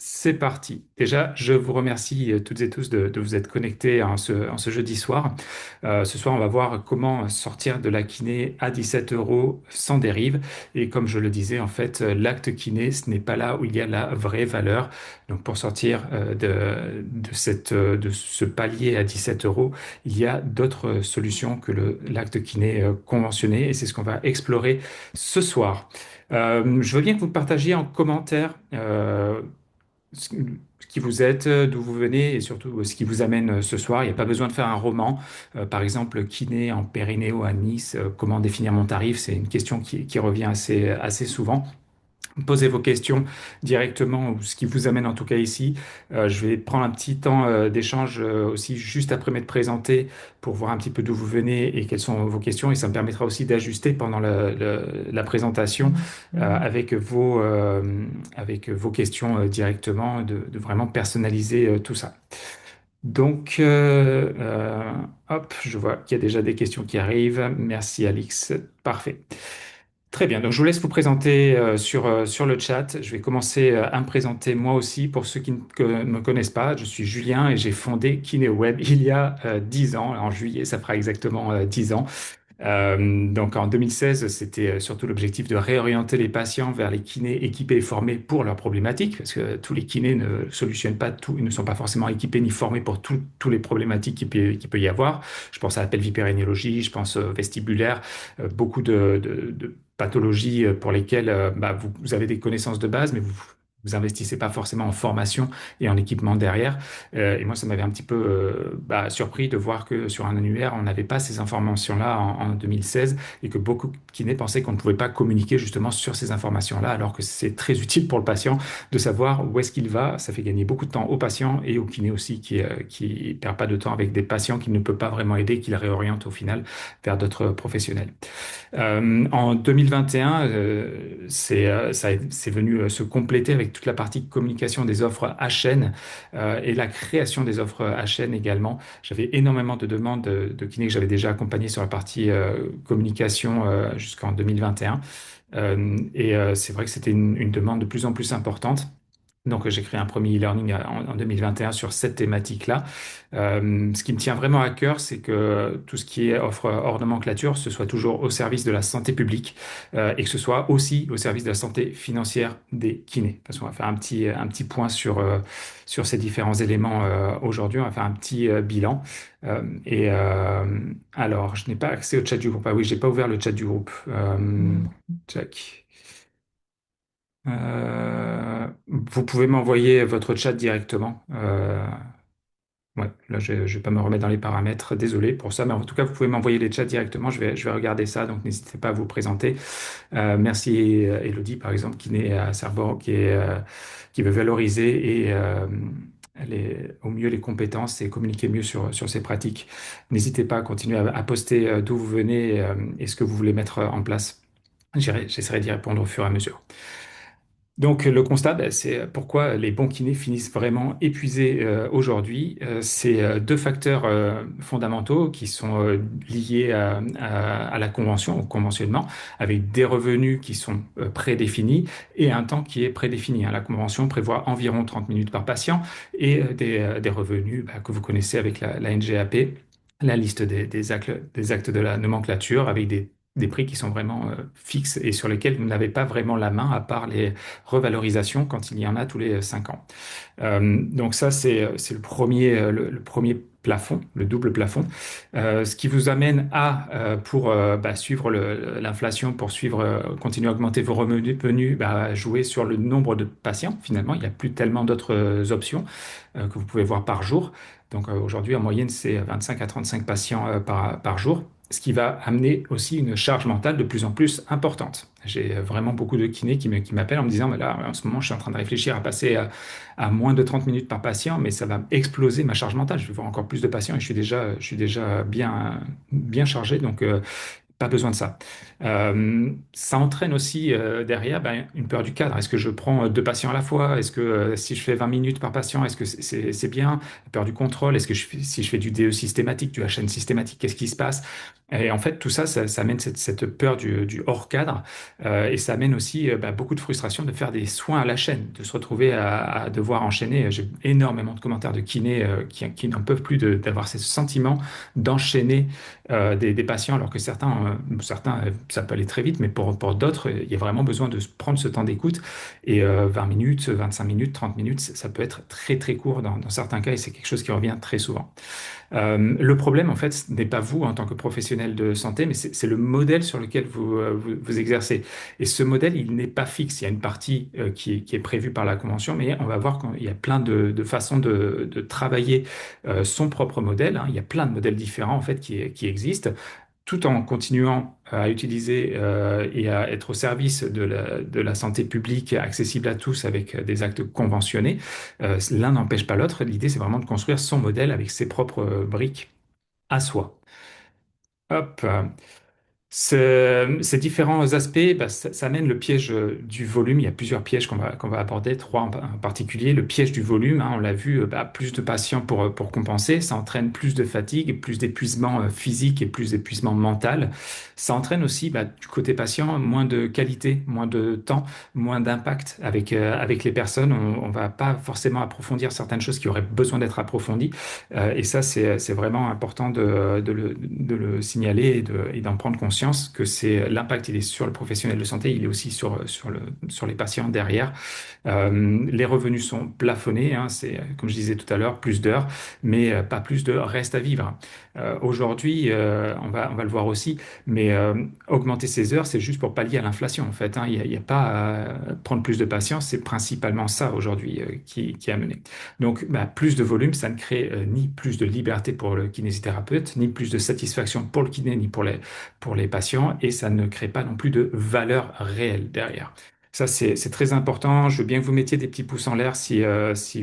C'est parti. Déjà, je vous remercie toutes et tous de vous être connectés en ce jeudi soir. Ce soir, on va voir comment sortir de la kiné à 17 euros sans dérive. Et comme je le disais, en fait, l'acte kiné, ce n'est pas là où il y a la vraie valeur. Donc, pour sortir de ce palier à 17 euros, il y a d'autres solutions que l'acte kiné conventionné. Et c'est ce qu'on va explorer ce soir. Je veux bien que vous partagiez en commentaire ce qui vous êtes, d'où vous venez et surtout ce qui vous amène ce soir. Il n'y a pas besoin de faire un roman. Par exemple, kiné en Périnée à Nice, comment définir mon tarif? C'est une question qui revient assez souvent. Posez vos questions directement, ou ce qui vous amène en tout cas ici. Je vais prendre un petit temps d'échange aussi juste après m'être présenté pour voir un petit peu d'où vous venez et quelles sont vos questions. Et ça me permettra aussi d'ajuster pendant la présentation avec vos questions directement, de vraiment personnaliser tout ça. Donc, hop, je vois qu'il y a déjà des questions qui arrivent. Merci Alix. Parfait. Très bien, donc je vous laisse vous présenter sur le chat. Je vais commencer à me présenter moi aussi. Pour ceux qui ne me connaissent pas, je suis Julien et j'ai fondé KinéWeb il y a 10 ans. En juillet, ça fera exactement 10 ans. Donc en 2016, c'était surtout l'objectif de réorienter les patients vers les kinés équipés et formés pour leurs problématiques, parce que tous les kinés ne solutionnent pas tout, ils ne sont pas forcément équipés ni formés pour tous les problématiques qu'il peut y avoir. Je pense à la pelvipérinéologie, je pense au vestibulaire, beaucoup de pathologies pour lesquelles bah, vous avez des connaissances de base, mais vous investissez pas forcément en formation et en équipement derrière. Et moi, ça m'avait un petit peu bah, surpris de voir que sur un annuaire, on n'avait pas ces informations-là en 2016 et que beaucoup de kinés pensaient qu'on ne pouvait pas communiquer justement sur ces informations-là, alors que c'est très utile pour le patient de savoir où est-ce qu'il va. Ça fait gagner beaucoup de temps au patient et au kiné aussi qui perd pas de temps avec des patients qu'il ne peut pas vraiment aider, qu'il réoriente au final vers d'autres professionnels. En 2021, c'est venu se compléter avec toute la partie communication des offres HN et la création des offres HN également. J'avais énormément de demandes de kinés que j'avais déjà accompagnés sur la partie communication jusqu'en 2021. C'est vrai que c'était une demande de plus en plus importante. Donc, j'ai créé un premier e-learning en 2021 sur cette thématique-là. Ce qui me tient vraiment à cœur, c'est que tout ce qui est offre hors nomenclature, ce soit toujours au service de la santé publique et que ce soit aussi au service de la santé financière des kinés. Parce qu'on va faire un petit point sur ces différents éléments aujourd'hui. On va faire un petit bilan. Alors, je n'ai pas accès au chat du groupe. Ah oui, j'ai pas ouvert le chat du groupe. Check. Vous pouvez m'envoyer votre chat directement. Ouais, là, je ne vais pas me remettre dans les paramètres, désolé pour ça, mais en tout cas, vous pouvez m'envoyer les chats directement, je vais regarder ça, donc n'hésitez pas à vous présenter. Merci Elodie, par exemple, qui naît à Cerveau, qui veut valoriser et au mieux les compétences et communiquer mieux sur ses pratiques. N'hésitez pas à continuer à poster d'où vous venez et ce que vous voulez mettre en place. J'essaierai d'y répondre au fur et à mesure. Donc le constat, ben, c'est pourquoi les bons kinés finissent vraiment épuisés aujourd'hui. C'est deux facteurs fondamentaux qui sont liés à la convention, au conventionnement, avec des revenus qui sont prédéfinis et un temps qui est prédéfini, hein. La convention prévoit environ 30 minutes par patient et des revenus bah, que vous connaissez avec la NGAP, la liste des actes de la nomenclature, avec des prix qui sont vraiment fixes et sur lesquels vous n'avez pas vraiment la main à part les revalorisation quand il y en a tous les 5 ans. Donc ça, c'est le premier plafond, le double plafond. Ce qui vous amène pour bah, suivre l'inflation, pour continuer à augmenter vos revenus, bah, jouer sur le nombre de patients. Finalement, il n'y a plus tellement d'autres options que vous pouvez voir par jour. Donc aujourd'hui, en moyenne, c'est 25 à 35 patients par jour, ce qui va amener aussi une charge mentale de plus en plus importante. J'ai vraiment beaucoup de kinés qui m'appellent en me disant, mais là, en ce moment, je suis en train de réfléchir à passer à moins de 30 minutes par patient, mais ça va exploser ma charge mentale. Je vais voir encore plus de patients et je suis déjà bien chargé, donc pas besoin de ça. Ça entraîne aussi derrière ben, une peur du cadre. Est-ce que je prends deux patients à la fois? Est-ce que si je fais 20 minutes par patient, est-ce que c'est bien? La peur du contrôle. Si je fais du DE systématique, du HN systématique, qu'est-ce qui se passe? Et en fait, tout ça, ça amène cette peur du hors cadre, et ça amène aussi beaucoup de frustration de faire des soins à la chaîne, de se retrouver à devoir enchaîner. J'ai énormément de commentaires de kinés qui n'en peuvent plus d'avoir ce sentiment d'enchaîner des patients, alors que certains, ça peut aller très vite, mais pour d'autres, il y a vraiment besoin de prendre ce temps d'écoute. Et 20 minutes, 25 minutes, 30 minutes, ça peut être très très court dans certains cas, et c'est quelque chose qui revient très souvent. Le problème, en fait, ce n'est pas vous en tant que professionnel de santé, mais c'est le modèle sur lequel vous exercez. Et ce modèle, il n'est pas fixe. Il y a une partie qui est prévue par la convention, mais on va voir qu'il y a plein de façons de travailler son propre modèle, hein. Il y a plein de modèles différents, en fait, qui existent, tout en continuant à utiliser et à être au service de la santé publique accessible à tous avec des actes conventionnés. L'un n'empêche pas l'autre. L'idée, c'est vraiment de construire son modèle avec ses propres briques à soi. Hop. Ces différents aspects, ça amène le piège du volume. Il y a plusieurs pièges qu'on va aborder, trois en particulier. Le piège du volume, hein, on l'a vu, plus de patients pour compenser, ça entraîne plus de fatigue, plus d'épuisement physique et plus d'épuisement mental. Ça entraîne aussi, du côté patient, moins de qualité, moins de temps, moins d'impact avec les personnes. On va pas forcément approfondir certaines choses qui auraient besoin d'être approfondies. Et ça, c'est vraiment important de le signaler et d'en prendre conscience que l'impact, il est sur le professionnel de santé, il est aussi sur les patients derrière. Les revenus sont plafonnés, hein, c'est, comme je disais tout à l'heure, plus d'heures, mais pas plus de reste à vivre. Aujourd'hui, on va le voir aussi, mais augmenter ces heures, c'est juste pour pallier à l'inflation, en fait, hein. Il y a pas à prendre plus de patients, c'est principalement ça aujourd'hui qui est amené. Donc, plus de volume, ça ne crée ni plus de liberté pour le kinésithérapeute, ni plus de satisfaction pour le kiné, ni pour les patients, et ça ne crée pas non plus de valeur réelle derrière. Ça, c'est très important. Je veux bien que vous mettiez des petits pouces en l'air si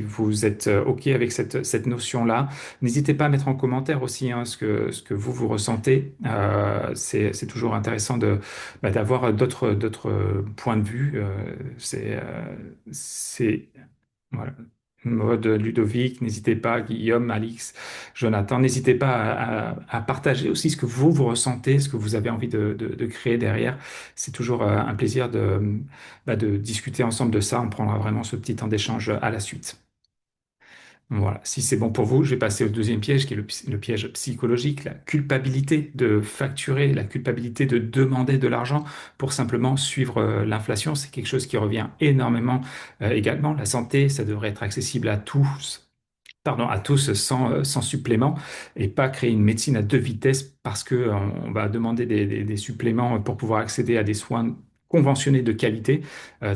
vous êtes OK avec cette notion-là. N'hésitez pas à mettre en commentaire aussi, hein, ce que vous ressentez. C'est toujours intéressant d'avoir d'autres points de vue. C'est voilà. Mode Ludovic, n'hésitez pas, Guillaume, Alix, Jonathan, n'hésitez pas à partager aussi ce que vous ressentez, ce que vous avez envie de créer derrière. C'est toujours un plaisir de discuter ensemble de ça. On prendra vraiment ce petit temps d'échange à la suite. Voilà, si c'est bon pour vous, je vais passer au deuxième piège qui est le piège psychologique, la culpabilité de facturer, la culpabilité de demander de l'argent pour simplement suivre l'inflation. C'est quelque chose qui revient énormément également. La santé, ça devrait être accessible à tous, pardon, à tous sans supplément et pas créer une médecine à deux vitesses parce que on va demander des suppléments pour pouvoir accéder à des soins conventionnés de qualité.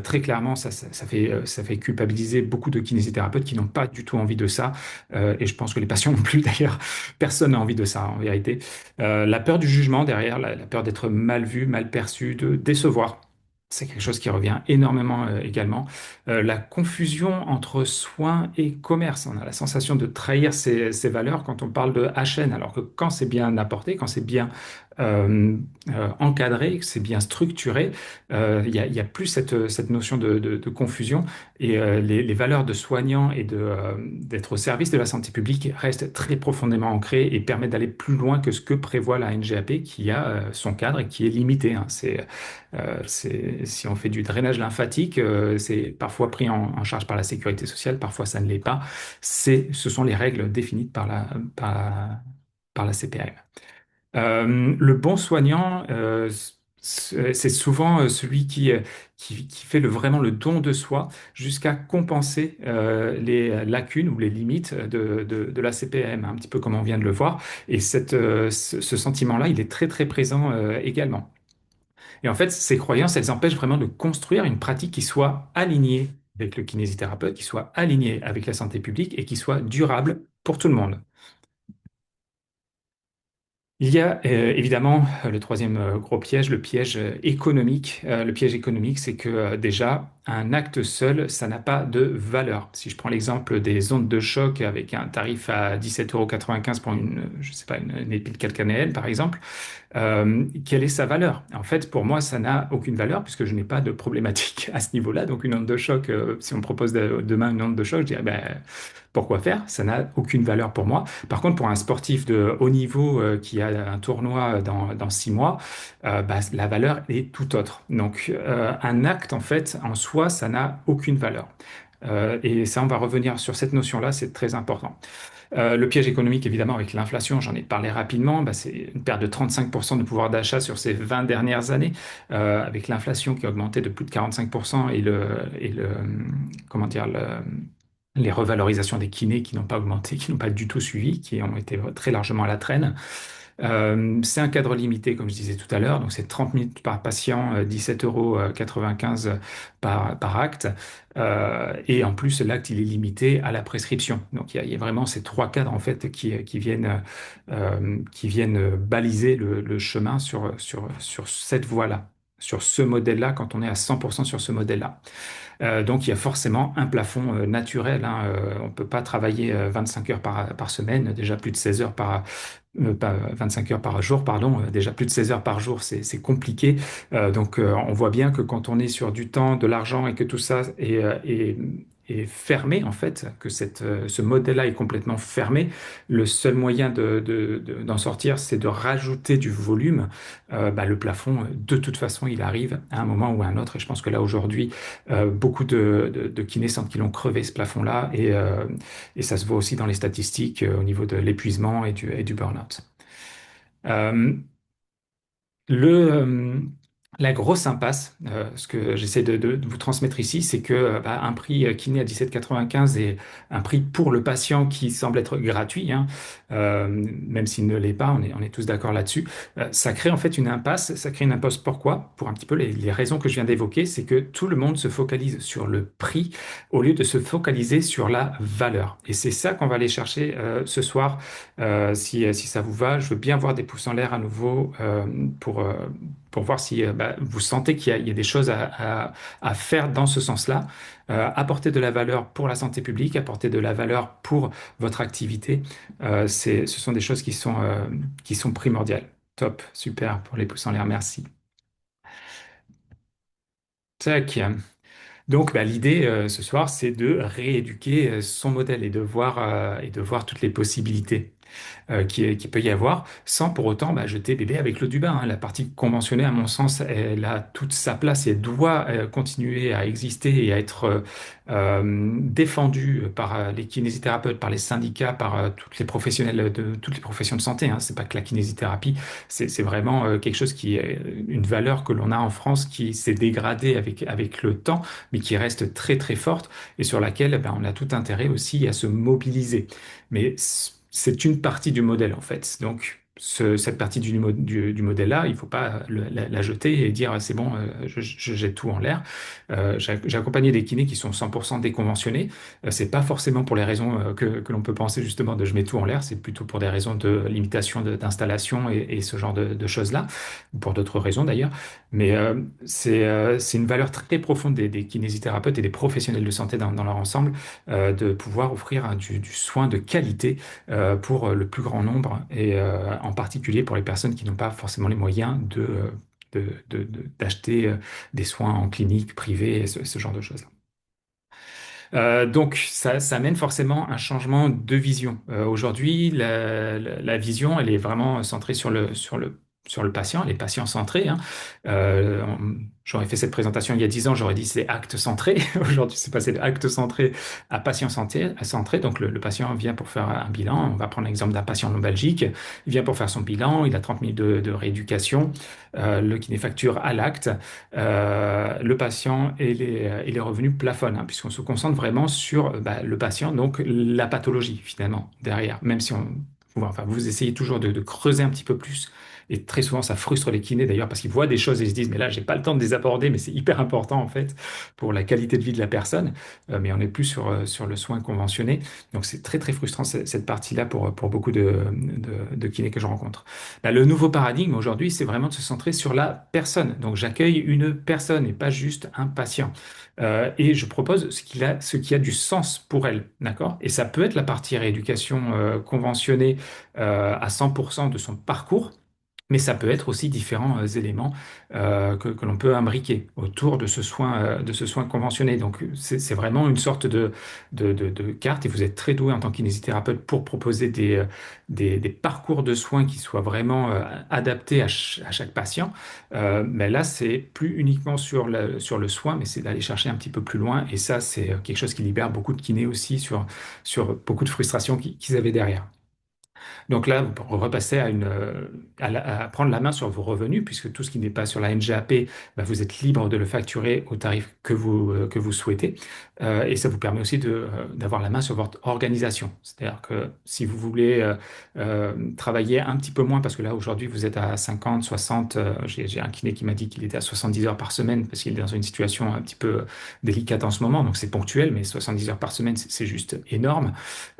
Très clairement, ça fait culpabiliser beaucoup de kinésithérapeutes qui n'ont pas du tout envie de ça. Et je pense que les patients non plus d'ailleurs. Personne n'a envie de ça en vérité. La peur du jugement derrière, la peur d'être mal vu, mal perçu, de décevoir. C'est quelque chose qui revient énormément également. La confusion entre soins et commerce. On a la sensation de trahir ses valeurs quand on parle de HN, alors que quand c'est bien apporté, quand c'est bien euh, encadré, que c'est bien structuré, il y a plus cette notion de confusion et les valeurs de soignant et d'être au service de la santé publique restent très profondément ancrées et permettent d'aller plus loin que ce que prévoit la NGAP qui a son cadre et qui est limité, hein. Si on fait du drainage lymphatique, c'est parfois pris en charge par la sécurité sociale, parfois ça ne l'est pas. Ce sont les règles définies par la CPAM. Le bon soignant, c'est souvent celui qui fait vraiment le don de soi jusqu'à compenser les lacunes ou les limites de la CPAM, un petit peu comme on vient de le voir. Et ce sentiment-là, il est très très présent également. Et en fait, ces croyances, elles empêchent vraiment de construire une pratique qui soit alignée avec le kinésithérapeute, qui soit alignée avec la santé publique et qui soit durable pour tout le monde. Il y a évidemment le troisième gros piège, le piège économique. Le piège économique, c'est que déjà, un acte seul, ça n'a pas de valeur. Si je prends l'exemple des ondes de choc avec un tarif à 17,95 € pour je sais pas, une épile calcanéenne, par exemple, quelle est sa valeur? En fait, pour moi, ça n'a aucune valeur puisque je n'ai pas de problématique à ce niveau-là. Donc, une onde de choc, si on me propose demain une onde de choc, je dirais, ben, Pourquoi faire? Ça n'a aucune valeur pour moi. Par contre, pour un sportif de haut niveau qui a un tournoi dans 6 mois, bah, la valeur est tout autre. Donc, un acte, en fait, en soi, ça n'a aucune valeur. Et ça, on va revenir sur cette notion-là, c'est très important. Le piège économique, évidemment, avec l'inflation, j'en ai parlé rapidement, bah, c'est une perte de 35% de pouvoir d'achat sur ces 20 dernières années, avec l'inflation qui a augmenté de plus de 45% comment dire, les revalorisations des kinés qui n'ont pas augmenté, qui n'ont pas du tout suivi, qui ont été très largement à la traîne. C'est un cadre limité, comme je disais tout à l'heure, donc c'est 30 minutes par patient, 17,95 € 95 par acte. Et en plus, l'acte, il est limité à la prescription. Donc il y a vraiment ces trois cadres en fait qui viennent baliser le chemin sur cette voie-là, sur ce modèle-là, quand on est à 100% sur ce modèle-là. Donc il y a forcément un plafond naturel, hein. On ne peut pas travailler 25 heures par semaine, déjà plus de 16 heures pas 25 heures par jour, pardon, déjà plus de 16 heures par jour, c'est compliqué. Donc on voit bien que quand on est sur du temps, de l'argent et que tout ça est fermé, en fait, que ce modèle-là est complètement fermé, le seul moyen d'en sortir, c'est de rajouter du volume. Bah, le plafond, de toute façon, il arrive à un moment ou à un autre. Et je pense que là, aujourd'hui, beaucoup de kinés sentent qu'ils ont crevé ce plafond-là et ça se voit aussi dans les statistiques au niveau de l'épuisement et du burn-out. Euh, la grosse impasse, ce que j'essaie de vous transmettre ici, c'est que bah, un prix kiné à 17,95 est un prix pour le patient qui semble être gratuit, hein, même s'il ne l'est pas, on est tous d'accord là-dessus. Ça crée en fait une impasse. Ça crée une impasse pourquoi? Pour un petit peu les raisons que je viens d'évoquer, c'est que tout le monde se focalise sur le prix au lieu de se focaliser sur la valeur. Et c'est ça qu'on va aller chercher ce soir. Si ça vous va, je veux bien voir des pouces en l'air à nouveau pour voir si bah, vous sentez qu'il y a des choses à faire dans ce sens-là. Apporter de la valeur pour la santé publique, apporter de la valeur pour votre activité. Ce sont des choses qui sont primordiales. Top, super pour les pouces en l'air, merci. Tac. Donc, bah, l'idée ce soir, c'est de rééduquer son modèle et de voir toutes les possibilités qui peut y avoir, sans pour autant bah, jeter bébé avec l'eau du bain, hein. La partie conventionnée, à mon sens, elle a toute sa place et elle doit continuer à exister et à être défendue par les kinésithérapeutes, par les syndicats, par toutes les professionnels de toutes les professions de santé, hein. C'est pas que la kinésithérapie, c'est vraiment quelque chose qui est une valeur que l'on a en France qui s'est dégradée avec le temps, mais qui reste très très forte et sur laquelle ben, on a tout intérêt aussi à se mobiliser. Mais c'est une partie du modèle en fait. Donc cette partie du modèle-là, il ne faut pas la jeter et dire c'est bon, je jette tout en l'air. J'ai accompagné des kinés qui sont 100% déconventionnés. C'est pas forcément pour les raisons que l'on peut penser justement de je mets tout en l'air, c'est plutôt pour des raisons de limitation d'installation et ce genre de choses-là, ou pour d'autres raisons d'ailleurs. Mais c'est une valeur très profonde des kinésithérapeutes et des professionnels de santé dans leur ensemble de pouvoir offrir du soin de qualité pour le plus grand nombre et en particulier pour les personnes qui n'ont pas forcément les moyens d'acheter des soins en clinique privée et ce genre de choses. Donc ça amène forcément un changement de vision. Aujourd'hui, la vision, elle est vraiment centrée sur le patient, elle est patient-centrée, hein. J'aurais fait cette présentation il y a 10 ans, j'aurais dit c'est acte-centré. Aujourd'hui, c'est passé de acte-centré à patient-centré. Donc le patient vient pour faire un bilan. On va prendre l'exemple d'un patient lombalgique. Il vient pour faire son bilan, il a 30 minutes de rééducation. Le kinéfacture à l'acte. Le patient et les revenus plafonnent, hein, puisqu'on se concentre vraiment sur bah, le patient, donc la pathologie finalement derrière. Même si enfin, vous essayez toujours de creuser un petit peu plus. Et très souvent, ça frustre les kinés d'ailleurs parce qu'ils voient des choses et ils se disent, mais là, j'ai pas le temps de les aborder, mais c'est hyper important en fait pour la qualité de vie de la personne. Mais on n'est plus sur le soin conventionné. Donc c'est très très frustrant cette partie-là pour beaucoup de kinés que je rencontre. Bah, le nouveau paradigme aujourd'hui, c'est vraiment de se centrer sur la personne. Donc j'accueille une personne et pas juste un patient. Et je propose ce qui a du sens pour elle, d'accord? Et ça peut être la partie rééducation conventionnée à 100% de son parcours. Mais ça peut être aussi différents éléments que l'on peut imbriquer autour de ce soin conventionné. Donc c'est vraiment une sorte de carte et vous êtes très doué en tant que kinésithérapeute pour proposer des parcours de soins qui soient vraiment adaptés à chaque patient. Mais là, c'est plus uniquement sur le soin, mais c'est d'aller chercher un petit peu plus loin. Et ça, c'est quelque chose qui libère beaucoup de kinés aussi sur beaucoup de frustrations qu'ils avaient derrière. Donc là, vous repassez à prendre la main sur vos revenus, puisque tout ce qui n'est pas sur la NGAP, bah, vous êtes libre de le facturer au tarif que vous souhaitez. Et ça vous permet aussi d'avoir la main sur votre organisation. C'est-à-dire que si vous voulez travailler un petit peu moins, parce que là, aujourd'hui, vous êtes à 50, 60, j'ai un kiné qui m'a dit qu'il était à 70 heures par semaine, parce qu'il est dans une situation un petit peu délicate en ce moment, donc c'est ponctuel, mais 70 heures par semaine, c'est juste énorme.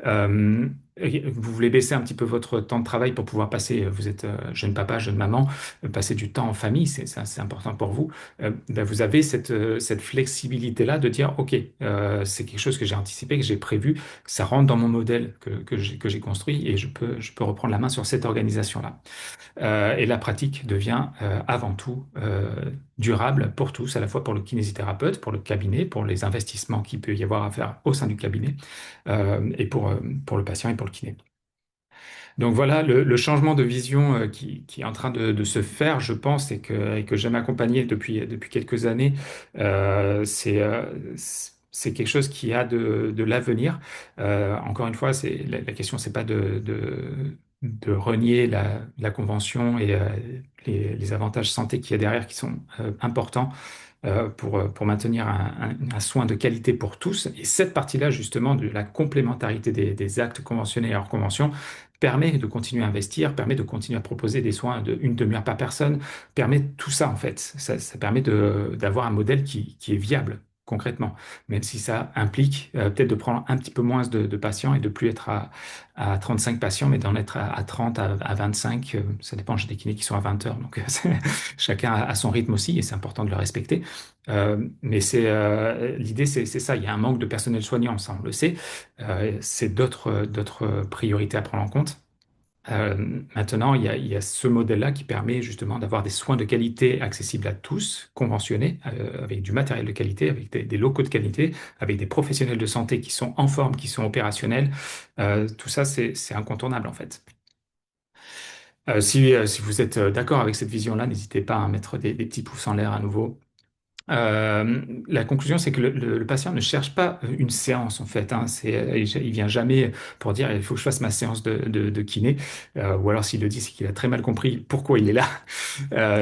Euh, Vous voulez baisser un petit peu votre temps de travail pour pouvoir passer, vous êtes jeune papa, jeune maman, passer du temps en famille, c'est important pour vous. Ben, vous avez cette flexibilité-là de dire, OK, c'est quelque chose que j'ai anticipé, que j'ai prévu, ça rentre dans mon modèle que j'ai construit et je peux reprendre la main sur cette organisation-là. Et la pratique devient avant tout durable pour tous, à la fois pour le kinésithérapeute, pour le cabinet, pour les investissements qu'il peut y avoir à faire au sein du cabinet, et pour le patient et pour le kiné. Donc voilà le changement de vision qui est en train de se faire, je pense, et que j'aime accompagner depuis quelques années. C'est quelque chose qui a de l'avenir. Encore une fois, la question, c'est pas de renier la convention et les avantages santé qu'il y a derrière qui sont importants pour maintenir un soin de qualité pour tous. Et cette partie-là, justement, de la complémentarité des actes conventionnés et hors convention, permet de continuer à investir, permet de continuer à proposer des soins de une demi-heure par personne, permet tout ça, en fait. Ça permet d'avoir un modèle qui est viable. Concrètement, même si ça implique peut-être de prendre un petit peu moins de patients et de plus être à 35 patients, mais d'en être à 30, à 25, ça dépend, j'ai des kinés qui sont à 20 heures, donc chacun a son rythme aussi et c'est important de le respecter. Mais l'idée, c'est ça. Il y a un manque de personnel soignant, ça on le sait. C'est d'autres priorités à prendre en compte. Maintenant, il y a ce modèle-là qui permet justement d'avoir des soins de qualité accessibles à tous, conventionnés, avec du matériel de qualité, avec des locaux de qualité, avec des professionnels de santé qui sont en forme, qui sont opérationnels. Tout ça, c'est incontournable en fait. Si vous êtes d'accord avec cette vision-là, n'hésitez pas à mettre des petits pouces en l'air à nouveau. La conclusion, c'est que le patient ne cherche pas une séance en fait. Hein. Il vient jamais pour dire il faut que je fasse ma séance de kiné. Ou alors s'il le dit, c'est qu'il a très mal compris pourquoi il est là.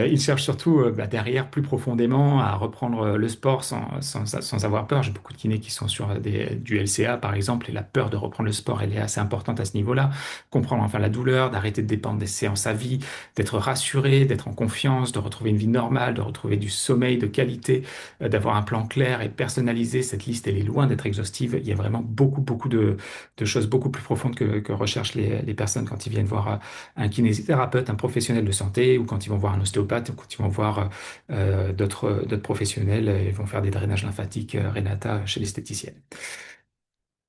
Il cherche surtout bah, derrière, plus profondément, à reprendre le sport sans avoir peur. J'ai beaucoup de kinés qui sont sur du LCA par exemple, et la peur de reprendre le sport, elle est assez importante à ce niveau-là. Comprendre enfin la douleur, d'arrêter de dépendre des séances à vie, d'être rassuré, d'être en confiance, de retrouver une vie normale, de retrouver du sommeil de qualité, d'avoir un plan clair et personnalisé. Cette liste, elle est loin d'être exhaustive. Il y a vraiment beaucoup de choses beaucoup plus profondes que recherchent les personnes quand ils viennent voir un kinésithérapeute, un professionnel de santé, ou quand ils vont voir un ostéopathe, ou quand ils vont voir d'autres professionnels, ils vont faire des drainages lymphatiques, Renata, chez l'esthéticienne.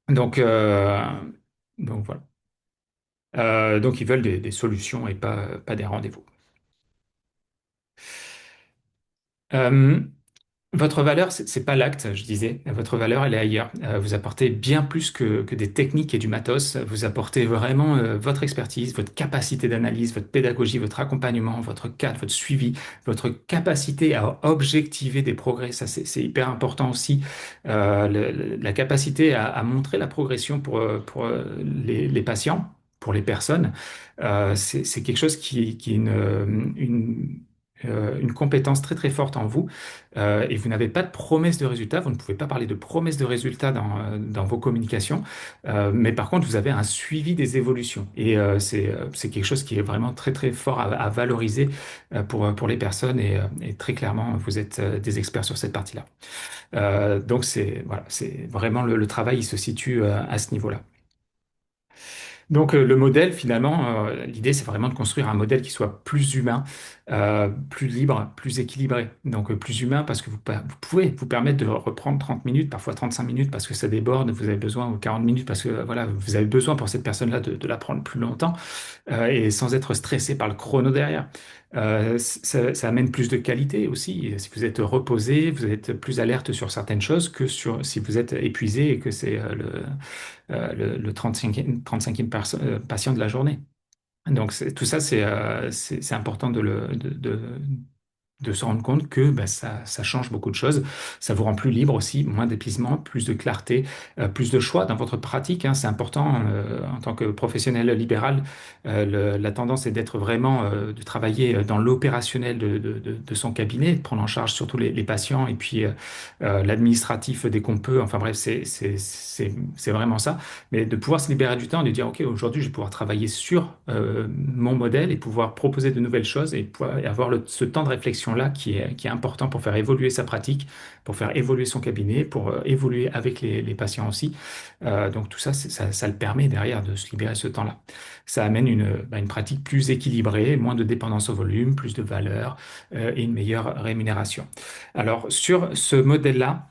Donc, euh, donc voilà. Donc ils veulent des solutions et pas des rendez-vous. Euh, Votre valeur, c'est pas l'acte, je disais. Votre valeur, elle est ailleurs. Vous apportez bien plus que des techniques et du matos. Vous apportez vraiment votre expertise, votre capacité d'analyse, votre pédagogie, votre accompagnement, votre cadre, votre suivi, votre capacité à objectiver des progrès. Ça, c'est hyper important aussi. La capacité à montrer la progression pour les patients, pour les personnes. C'est quelque chose qui est une compétence très très forte en vous et vous n'avez pas de promesse de résultat, vous ne pouvez pas parler de promesse de résultat dans vos communications, mais par contre, vous avez un suivi des évolutions. Et c'est quelque chose qui est vraiment très, très fort à valoriser pour les personnes et très clairement, vous êtes des experts sur cette partie-là. Donc, voilà, c'est vraiment le travail, il se situe à ce niveau-là. Donc le modèle, finalement, l'idée, c'est vraiment de construire un modèle qui soit plus humain, plus libre, plus équilibré. Donc plus humain parce que vous pouvez vous permettre de reprendre 30 minutes, parfois 35 minutes parce que ça déborde, vous avez besoin, ou 40 minutes parce que voilà, vous avez besoin pour cette personne-là de la prendre plus longtemps et sans être stressé par le chrono derrière. Ça amène plus de qualité aussi. Si vous êtes reposé, vous êtes plus alerte sur certaines choses que si vous êtes épuisé et que c'est le 35e patient de la journée. Donc tout ça, c'est important de se rendre compte que bah, ça change beaucoup de choses. Ça vous rend plus libre aussi, moins d'épuisement, plus de clarté, plus de choix dans votre pratique, hein. C'est important en tant que professionnel libéral. La tendance est d'être vraiment, de travailler dans l'opérationnel de son cabinet, de prendre en charge surtout les patients et puis l'administratif dès qu'on peut. Enfin bref, c'est vraiment ça. Mais de pouvoir se libérer du temps, de dire, OK, aujourd'hui, je vais pouvoir travailler sur mon modèle et pouvoir proposer de nouvelles choses et pouvoir avoir ce temps de réflexion-là qui est important pour faire évoluer sa pratique, pour faire évoluer son cabinet, pour évoluer avec les patients aussi. Donc tout ça, ça le permet derrière de se libérer ce temps-là. Ça amène une pratique plus équilibrée, moins de dépendance au volume, plus de valeur et une meilleure rémunération. Alors sur ce modèle-là,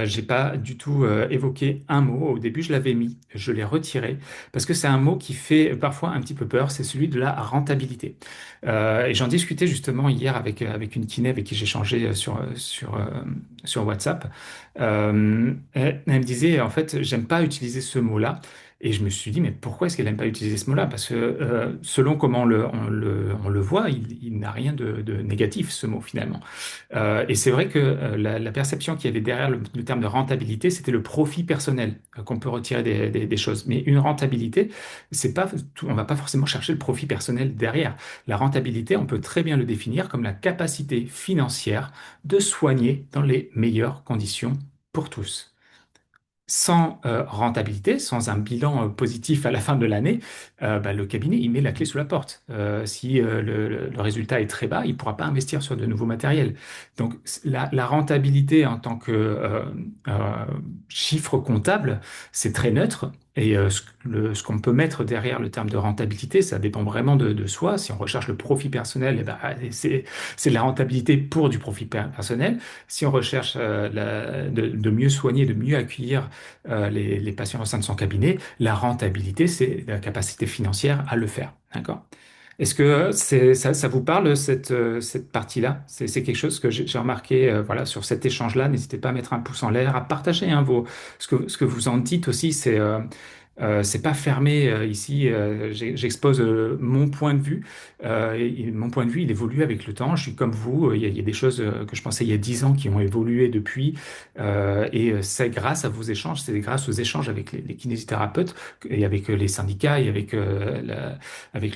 j'ai pas du tout évoqué un mot. Au début, je l'avais mis, je l'ai retiré parce que c'est un mot qui fait parfois un petit peu peur. C'est celui de la rentabilité. Et j'en discutais justement hier avec une kiné avec qui j'ai changé sur WhatsApp. Elle me disait en fait, j'aime pas utiliser ce mot-là. Et je me suis dit, mais pourquoi est-ce qu'elle n'aime pas utiliser ce mot-là? Parce que selon comment on le voit, il n'a rien de négatif, ce mot finalement. Et c'est vrai que la perception qu'il y avait derrière le terme de rentabilité, c'était le profit personnel qu'on peut retirer des choses. Mais une rentabilité, c'est pas on va pas forcément chercher le profit personnel derrière. La rentabilité, on peut très bien le définir comme la capacité financière de soigner dans les meilleures conditions pour tous. Sans rentabilité, sans un bilan positif à la fin de l'année, bah, le cabinet, il met la clé sous la porte. Si le résultat est très bas, il ne pourra pas investir sur de nouveaux matériels. Donc, la rentabilité en tant que chiffre comptable, c'est très neutre. Et ce qu'on peut mettre derrière le terme de rentabilité, ça dépend vraiment de soi. Si on recherche le profit personnel, eh ben, c'est de la rentabilité pour du profit personnel. Si on recherche de mieux soigner, de mieux accueillir les patients au sein de son cabinet, la rentabilité, c'est la capacité financière à le faire. D'accord? Est-ce que ça vous parle, cette partie-là? C'est quelque chose que j'ai remarqué voilà, sur cet échange-là. N'hésitez pas à mettre un pouce en l'air, à partager hein, ce que vous en dites aussi. C'est pas fermé ici. J'expose mon point de vue. Et mon point de vue, il évolue avec le temps. Je suis comme vous. Il y a des choses que je pensais il y a 10 ans qui ont évolué depuis. Et c'est grâce à vos échanges, c'est grâce aux échanges avec les kinésithérapeutes et avec les syndicats et avec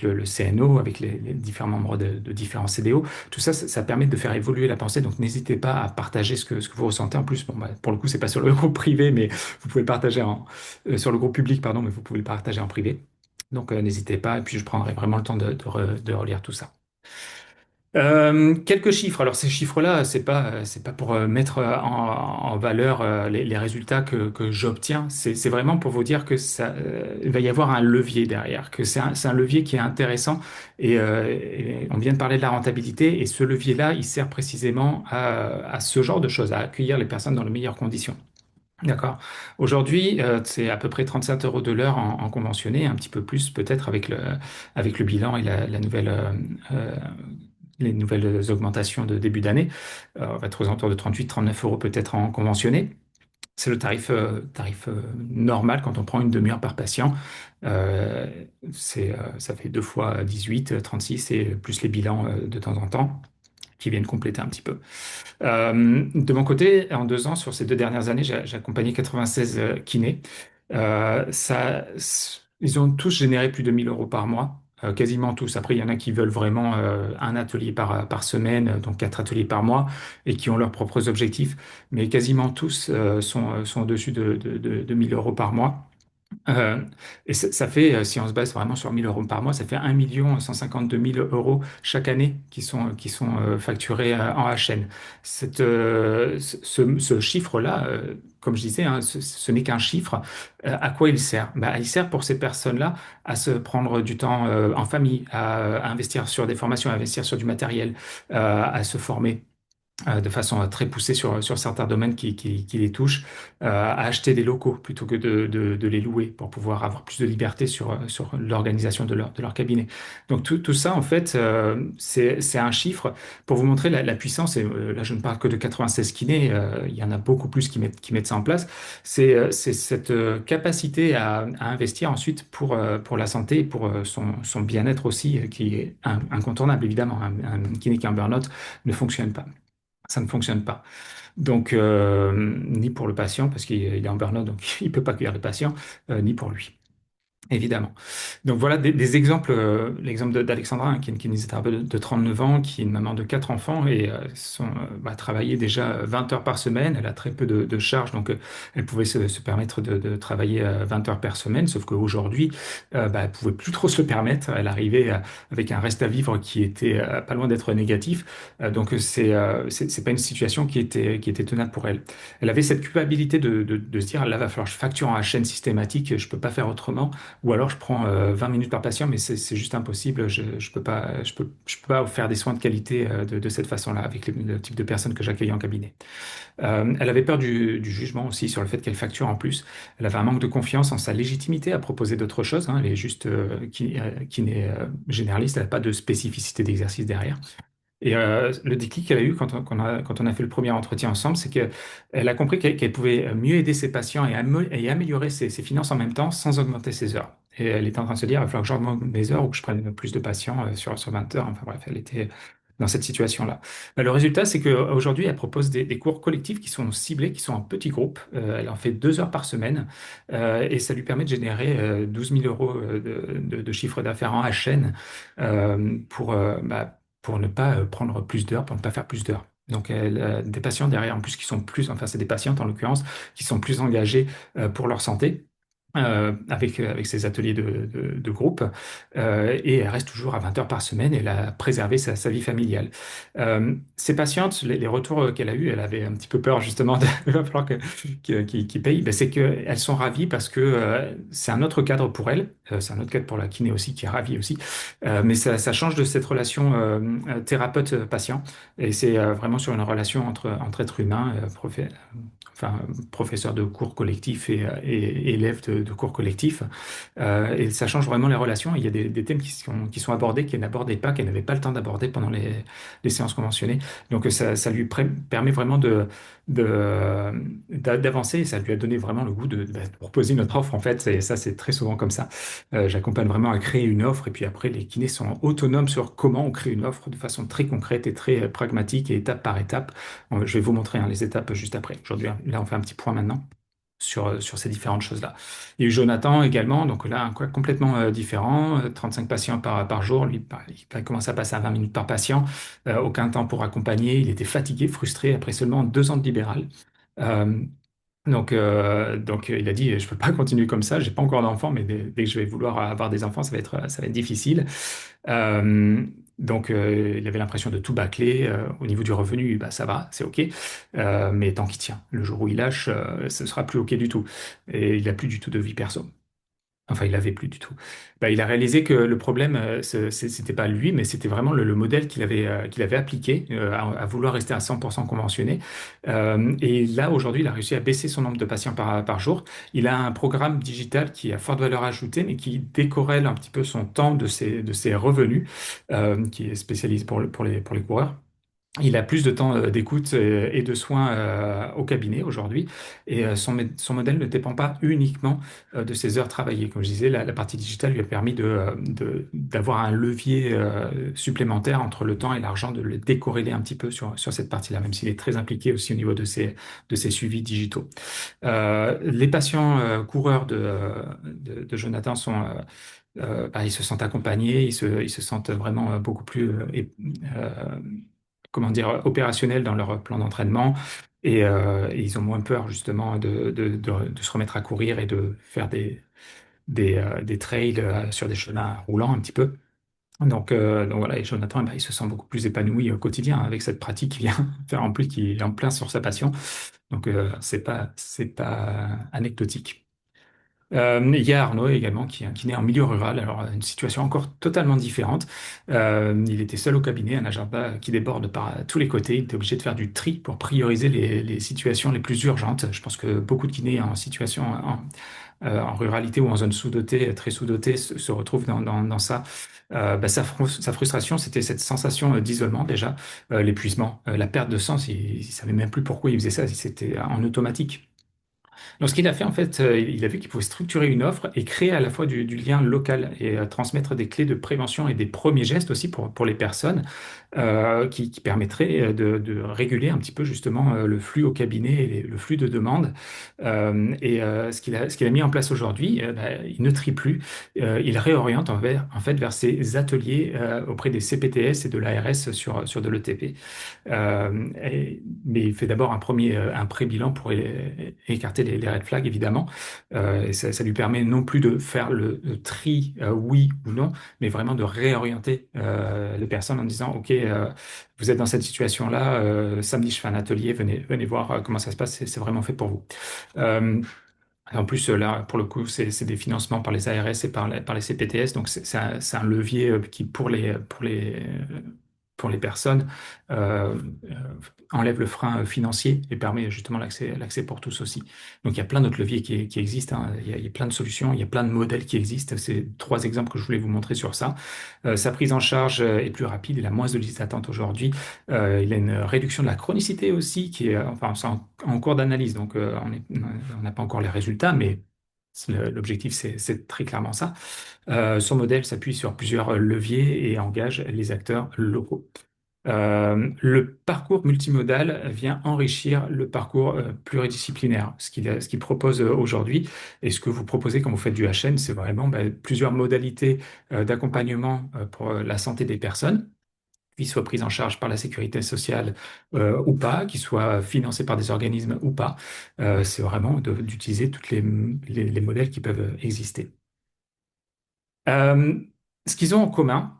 le CNO, avec les différents membres de différents CDO. Tout ça, ça permet de faire évoluer la pensée. Donc n'hésitez pas à partager ce que vous ressentez. En plus, bon, bah, pour le coup, c'est pas sur le groupe privé, mais vous pouvez le partager sur le groupe public, pardon, mais vous pouvez le partager en privé. Donc n'hésitez pas. Et puis je prendrai vraiment le temps de relire tout ça. Quelques chiffres. Alors ces chiffres-là, c'est pas pour mettre en valeur les résultats que j'obtiens. C'est vraiment pour vous dire que il va y avoir un levier derrière, que c'est un levier qui est intéressant. Et on vient de parler de la rentabilité, et ce levier-là, il sert précisément à ce genre de choses, à accueillir les personnes dans les meilleures conditions. D'accord. Aujourd'hui, c'est à peu près 37 euros de l'heure en conventionné, un petit peu plus peut-être avec le bilan et euh, les nouvelles augmentations de début d'année. On va être aux alentours de 38-39 euros peut-être en conventionné. C'est le tarif normal quand on prend une demi-heure par patient. Euh, ça fait 2 fois 18, 36 et plus les bilans de temps en temps qui viennent compléter un petit peu. De mon côté, en 2 ans, sur ces 2 dernières années, j'ai accompagné 96 kinés. Ils ont tous généré plus de 1000 euros par mois, quasiment tous. Après, il y en a qui veulent vraiment un atelier par semaine, donc 4 ateliers par mois, et qui ont leurs propres objectifs. Mais quasiment tous sont au-dessus de 1000 euros par mois. Euh, et ça fait, si on se base vraiment sur 1000 euros par mois, ça fait 1 152 000 euros chaque année qui sont facturés en HN. Ce chiffre-là, comme je disais, hein, ce n'est qu'un chiffre. À quoi il sert? Bah, il sert pour ces personnes-là à se prendre du temps en famille, à investir sur des formations, à investir sur du matériel, à se former de façon très poussée sur certains domaines qui les touchent, à acheter des locaux plutôt que de les louer pour pouvoir avoir plus de liberté sur l'organisation de leur cabinet. Donc tout ça, en fait, c'est un chiffre pour vous montrer la puissance, et là je ne parle que de 96 kinés, il y en a beaucoup plus qui mettent ça en place, c'est cette capacité à investir ensuite pour la santé et pour son bien-être aussi, qui est incontournable évidemment. Un kiné qui a un burn-out ne fonctionne pas. Ça ne fonctionne pas. Donc, ni pour le patient, parce qu'il est en burn-out, donc il ne peut pas accueillir le patient, ni pour lui, évidemment. Donc voilà des exemples. L'exemple d'Alexandra, hein, qui est une kinésithérapeute de 39 ans, qui est une maman de quatre enfants et travaillait déjà 20 heures par semaine. Elle a très peu de charges, donc elle pouvait se permettre de travailler 20 heures par semaine. Sauf qu'aujourd'hui, elle pouvait plus trop se le permettre. Elle arrivait avec un reste à vivre qui était pas loin d'être négatif. Donc c'est pas une situation qui était tenable pour elle. Elle avait cette culpabilité de se dire, là, va falloir que je facture en chaîne systématique, je peux pas faire autrement. Ou alors je prends 20 minutes par patient, mais c'est juste impossible. Je peux pas faire des soins de qualité de cette façon-là avec le type de personnes que j'accueille en cabinet. Elle avait peur du jugement aussi sur le fait qu'elle facture en plus. Elle avait un manque de confiance en sa légitimité à proposer d'autres choses, hein. Elle est juste qui n'est généraliste, elle n'a pas de spécificité d'exercice derrière. Et le déclic qu'elle a eu quand on a fait le premier entretien ensemble, c'est qu'elle a compris qu'elle pouvait mieux aider ses patients et améliorer ses finances en même temps sans augmenter ses heures. Et elle était en train de se dire, il va falloir que j'augmente mes heures ou que je prenne plus de patients sur 20 heures. Enfin bref, elle était dans cette situation-là. Le résultat, c'est qu'aujourd'hui, elle propose des cours collectifs qui sont ciblés, qui sont en petits groupes. Elle en fait 2 heures par semaine et ça lui permet de générer 12 000 euros de chiffre d'affaires en HN pour ne pas prendre plus d'heures, pour ne pas faire plus d'heures. Donc, des patients derrière, en plus, qui sont plus, enfin, c'est des patientes en l'occurrence, qui sont plus engagées pour leur santé. Avec ces ateliers de groupe, et elle reste toujours à 20 heures par semaine. Elle a préservé sa vie familiale. Ces patientes, les retours qu'elle a eus, elle avait un petit peu peur justement il va falloir qu'ils payent. Ben, c'est qu'elles sont ravies parce que c'est un autre cadre pour elles. C'est un autre cadre pour la kiné aussi qui est ravie aussi. Mais ça change de cette relation thérapeute-patient, et c'est vraiment sur une relation entre êtres humains, enfin, professeur de cours collectifs et élève de cours collectifs. Et ça change vraiment les relations. Il y a des thèmes qui sont abordés, qu'elle n'abordait pas, qu'elle n'avait pas le temps d'aborder pendant les séances conventionnées. Donc ça lui permet vraiment d'avancer, et ça lui a donné vraiment le goût de proposer notre offre en fait. Et ça, c'est très souvent comme ça. J'accompagne vraiment à créer une offre, et puis après, les kinés sont autonomes sur comment on crée une offre de façon très concrète et très pragmatique et étape par étape. Je vais vous montrer, hein, les étapes juste après. Aujourd'hui, là, on fait un petit point maintenant sur ces différentes choses-là. Il y a eu Jonathan également, donc là, un cas complètement différent, 35 patients par jour. Lui, il a commencé à passer à 20 minutes par patient, aucun temps pour accompagner. Il était fatigué, frustré après seulement 2 ans de libéral. Euh, donc, il a dit, je peux pas continuer comme ça, j'ai pas encore d'enfants, mais dès que je vais vouloir avoir des enfants, ça va être difficile. Euh, donc, il avait l'impression de tout bâcler. Au niveau du revenu, bah, ça va, c'est OK. Mais tant qu'il tient, le jour où il lâche, ce ne sera plus OK du tout. Et il n'a plus du tout de vie perso. Enfin, il avait plus du tout. Bah, il a réalisé que le problème, c'était pas lui, mais c'était vraiment le modèle qu'il avait appliqué à vouloir rester à 100% conventionné. Et là, aujourd'hui, il a réussi à baisser son nombre de patients par jour. Il a un programme digital qui a forte valeur ajoutée, mais qui décorrèle un petit peu son temps de ses revenus, qui est spécialisé pour les coureurs. Il a plus de temps d'écoute et de soins au cabinet aujourd'hui. Et son modèle ne dépend pas uniquement de ses heures travaillées. Comme je disais, la partie digitale lui a permis d'avoir un levier supplémentaire entre le temps et l'argent, de le décorréler un petit peu sur cette partie-là, même s'il est très impliqué aussi au niveau de ses suivis digitaux. Les patients coureurs de Jonathan ils se sentent accompagnés, ils se sentent vraiment beaucoup plus, comment dire, opérationnels dans leur plan d'entraînement. Et ils ont moins peur justement de se remettre à courir et de faire des trails sur des chemins roulants un petit peu. Donc voilà, et Jonathan, eh ben, il se sent beaucoup plus épanoui au quotidien avec cette pratique qui vient faire en plus, qui est en plein sur sa passion. Donc c'est pas anecdotique. Il y a Arnaud également qui naît en milieu rural, alors une situation encore totalement différente. Il était seul au cabinet, un agenda qui déborde par tous les côtés. Il était obligé de faire du tri pour prioriser les situations les plus urgentes. Je pense que beaucoup de kinés en situation en ruralité ou en zone sous-dotée, très sous-dotée, se retrouvent dans ça. Bah, sa frustration, c'était cette sensation d'isolement déjà, l'épuisement, la perte de sens. Il savait même plus pourquoi il faisait ça. C'était en automatique. Donc, ce qu'il a fait, en fait, il a vu qu'il pouvait structurer une offre et créer à la fois du lien local et transmettre des clés de prévention et des premiers gestes aussi pour les personnes qui permettraient de réguler un petit peu justement le flux au cabinet et le flux de demandes. Ce qu'il a mis en place aujourd'hui, bah, il ne trie plus, il réoriente en fait vers ses ateliers auprès des CPTS et de l'ARS sur de l'ETP. Mais il fait d'abord un pré-bilan pour écarter les red flags, évidemment. Et ça lui permet non plus de faire le tri, oui ou non, mais vraiment de réorienter les personnes en disant, OK, vous êtes dans cette situation-là, samedi, je fais un atelier, venez voir comment ça se passe, c'est vraiment fait pour vous. Euh, En plus, là, pour le coup, c'est des financements par les ARS et par les CPTS, donc c'est un levier qui, pour les personnes, euh, euh, enlève le frein financier et permet justement l'accès pour tous aussi. Donc, il y a plein d'autres leviers qui existent, hein. Il y a plein de solutions, il y a plein de modèles qui existent. C'est trois exemples que je voulais vous montrer sur ça. Sa prise en charge est plus rapide, il a moins de listes d'attente aujourd'hui. Il a une réduction de la chronicité aussi, qui est, enfin, c'est en cours d'analyse, donc on n'a pas encore les résultats, mais l'objectif, c'est très clairement ça. Son modèle s'appuie sur plusieurs leviers et engage les acteurs locaux. Le parcours multimodal vient enrichir le parcours pluridisciplinaire. Ce qu'il propose aujourd'hui et ce que vous proposez quand vous faites du HN, c'est vraiment plusieurs modalités d'accompagnement pour la santé des personnes qui soient prises en charge par la sécurité sociale ou pas, qui soient financées par des organismes ou pas. C'est vraiment d'utiliser tous les modèles qui peuvent exister. Euh, Ce qu'ils ont en commun,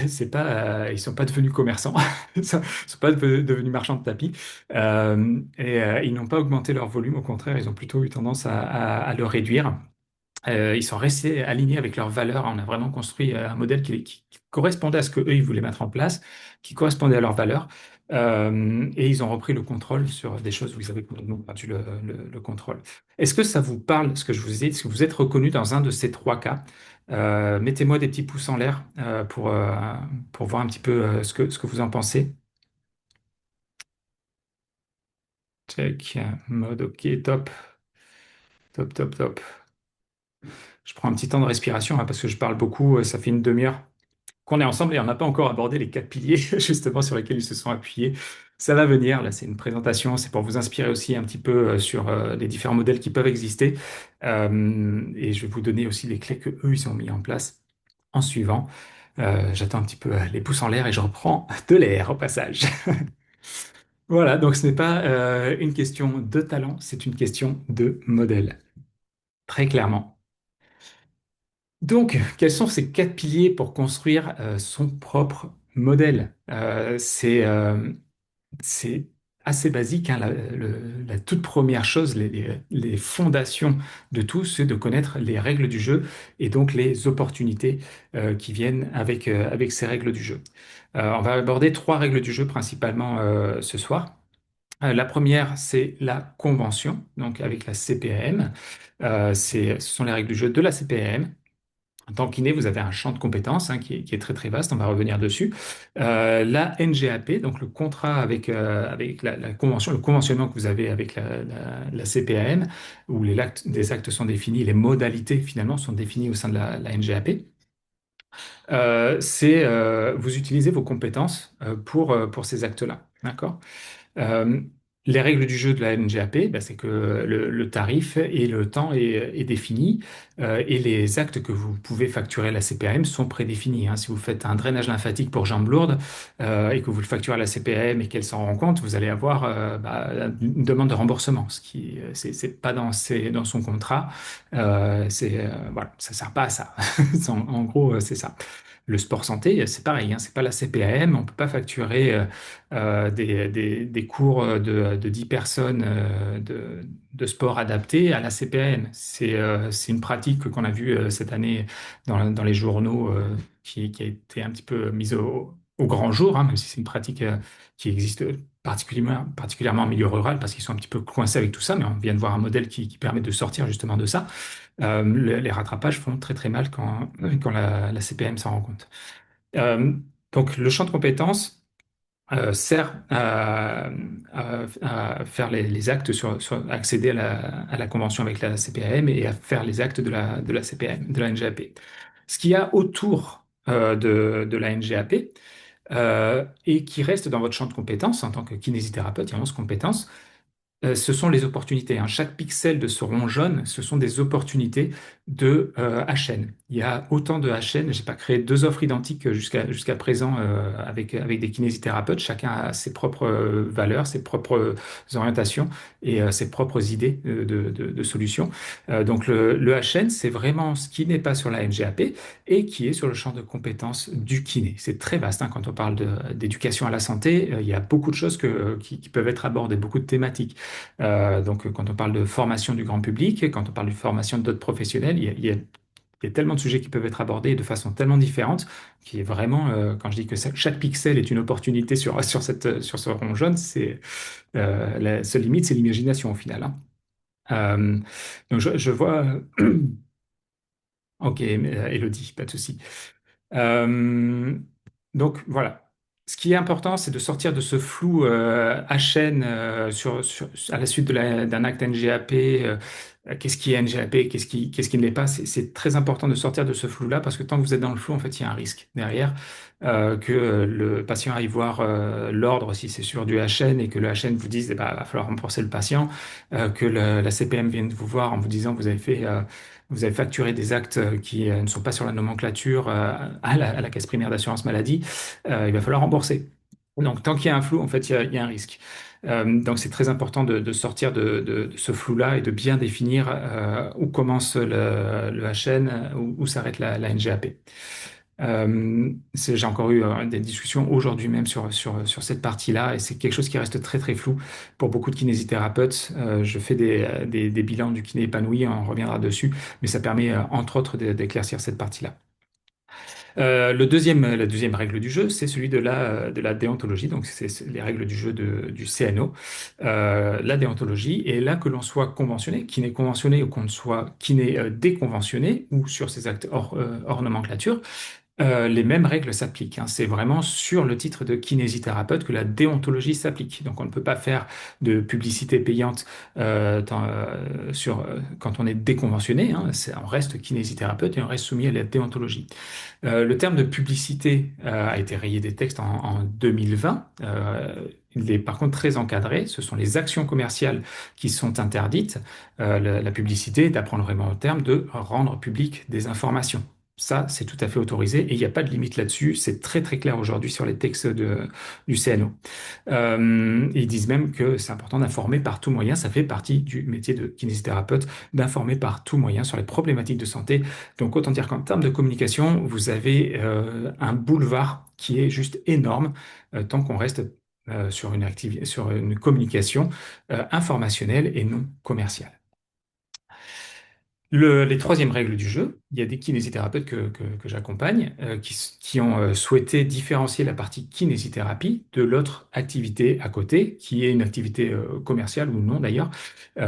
c'est pas, ils sont pas devenus commerçants, ils sont pas devenus marchands de tapis, ils n'ont pas augmenté leur volume, au contraire, ils ont plutôt eu tendance à le réduire. Ils sont restés alignés avec leurs valeurs. On a vraiment construit un modèle qui correspondait à ce que eux ils voulaient mettre en place, qui correspondait à leurs valeurs. Et ils ont repris le contrôle sur des choses où ils avaient complètement perdu le contrôle. Est-ce que ça vous parle, ce que je vous ai dit? Est-ce que vous êtes reconnu dans un de ces trois cas? Mettez-moi des petits pouces en l'air pour voir un petit peu ce que vous en pensez. Check, mode OK, top, top, top, top. Je prends un petit temps de respiration hein, parce que je parle beaucoup, ça fait une demi-heure qu'on est ensemble et on n'a pas encore abordé les quatre piliers justement sur lesquels ils se sont appuyés. Ça va venir, là c'est une présentation, c'est pour vous inspirer aussi un petit peu sur les différents modèles qui peuvent exister. Et je vais vous donner aussi les clés que eux ils ont mis en place en suivant. J'attends un petit peu les pouces en l'air et je reprends de l'air au passage. Voilà, donc ce n'est pas une question de talent, c'est une question de modèle, très clairement. Donc, quels sont ces quatre piliers pour construire son propre modèle? C'est assez basique, hein. La toute première chose, les fondations de tout, c'est de connaître les règles du jeu et donc les opportunités qui viennent avec ces règles du jeu. On va aborder trois règles du jeu principalement ce soir. La première, c'est la convention, donc avec la CPAM. Ce sont les règles du jeu de la CPAM. En tant qu'iné, vous avez un champ de compétences hein, qui est très très vaste, on va revenir dessus. La NGAP, donc le contrat avec la convention, le conventionnement que vous avez avec la CPAM, où des actes sont définis, les modalités finalement sont définies au sein de la NGAP. Vous utilisez vos compétences pour ces actes-là. D'accord? Les règles du jeu de la NGAP, bah, c'est que le tarif et le temps est défini et les actes que vous pouvez facturer à la CPAM sont prédéfinis, hein. Si vous faites un drainage lymphatique pour jambes lourdes et que vous le facturez à la CPAM et qu'elle s'en rend compte, vous allez avoir bah, une demande de remboursement, ce qui c'est pas dans son contrat. Voilà, ça sert pas à ça. En gros, c'est ça. Le sport santé, c'est pareil, hein, c'est pas la CPAM, on peut pas facturer des cours de 10 personnes de sport adaptés à la CPAM. C'est une pratique qu'on a vue cette année dans les journaux qui a été un petit peu mise au grand jour, hein, même si c'est une pratique qui existe particulièrement en milieu rural parce qu'ils sont un petit peu coincés avec tout ça, mais on vient de voir un modèle qui permet de sortir justement de ça. Les rattrapages font très très mal quand la CPM s'en rend compte. Euh, donc le champ de compétences sert à faire les actes accéder à la convention avec la CPAM et à faire les actes de la CPAM, de la NGAP. Ce qu'il y a autour de la NGAP et qui reste dans votre champ de compétences en tant que kinésithérapeute, il y a 11 compétences, ce sont les opportunités, hein. Chaque pixel de ce rond jaune, ce sont des opportunités de HN. Il y a autant de HN. J'ai pas créé deux offres identiques jusqu'à présent avec des kinésithérapeutes. Chacun a ses propres valeurs, ses propres orientations et ses propres idées de solutions. Donc le HN, c'est vraiment ce qui n'est pas sur la NGAP et qui est sur le champ de compétences du kiné. C'est très vaste, hein. Quand on parle d'éducation à la santé, il y a beaucoup de choses qui peuvent être abordées, beaucoup de thématiques. Donc, quand on parle de formation du grand public, quand on parle de formation d'autres professionnels, il y a tellement de sujets qui peuvent être abordés de façon tellement différente, qui est vraiment, quand je dis que chaque pixel est une opportunité sur ce rond jaune, la seule limite, c'est l'imagination au final, hein. Euh, donc, je vois, ok, Elodie, pas de souci. Euh, donc voilà. Ce qui est important, c'est de sortir de ce flou HN à la suite d'un acte NGAP. Qu'est-ce qui est NGAP? Qu'est-ce qui ne l'est pas? C'est très important de sortir de ce flou-là parce que tant que vous êtes dans le flou, en fait, il y a un risque derrière que le patient aille voir l'ordre si c'est sur du HN et que le HN vous dise, eh ben, va falloir rembourser le patient, que la CPM vienne vous voir en vous disant que vous avez facturé des actes qui ne sont pas sur la nomenclature à la caisse primaire d'assurance maladie, il va falloir rembourser. Donc, tant qu'il y a un flou, en fait, il y a un risque. Donc, c'est très important de sortir de ce flou-là et de bien définir où commence le HN, où s'arrête la NGAP. J'ai encore eu des discussions aujourd'hui même sur cette partie-là et c'est quelque chose qui reste très très flou pour beaucoup de kinésithérapeutes. Je fais des bilans du kiné épanoui, on reviendra dessus, mais ça permet entre autres d'éclaircir cette partie-là. La deuxième règle du jeu, c'est celui de la déontologie, donc c'est les règles du jeu du CNO. La déontologie est là que l'on soit conventionné, kiné conventionné ou qu'on soit kiné déconventionné ou sur ces actes hors nomenclature. Les mêmes règles s'appliquent, hein. C'est vraiment sur le titre de kinésithérapeute que la déontologie s'applique. Donc on ne peut pas faire de publicité payante quand on est déconventionné, hein. On reste kinésithérapeute et on reste soumis à la déontologie. Le terme de publicité a été rayé des textes en 2020. Il est par contre très encadré. Ce sont les actions commerciales qui sont interdites. La publicité est, d'apprendre vraiment au terme, de rendre public des informations. Ça, c'est tout à fait autorisé et il n'y a pas de limite là-dessus. C'est très très clair aujourd'hui sur les textes du CNO. Ils disent même que c'est important d'informer par tout moyen. Ça fait partie du métier de kinésithérapeute, d'informer par tout moyen sur les problématiques de santé. Donc autant dire qu'en termes de communication, vous avez un boulevard qui est juste énorme tant qu'on reste sur une communication informationnelle et non commerciale. Les troisièmes règles du jeu, il y a des kinésithérapeutes que j'accompagne qui ont souhaité différencier la partie kinésithérapie de l'autre activité à côté, qui est une activité commerciale ou non d'ailleurs,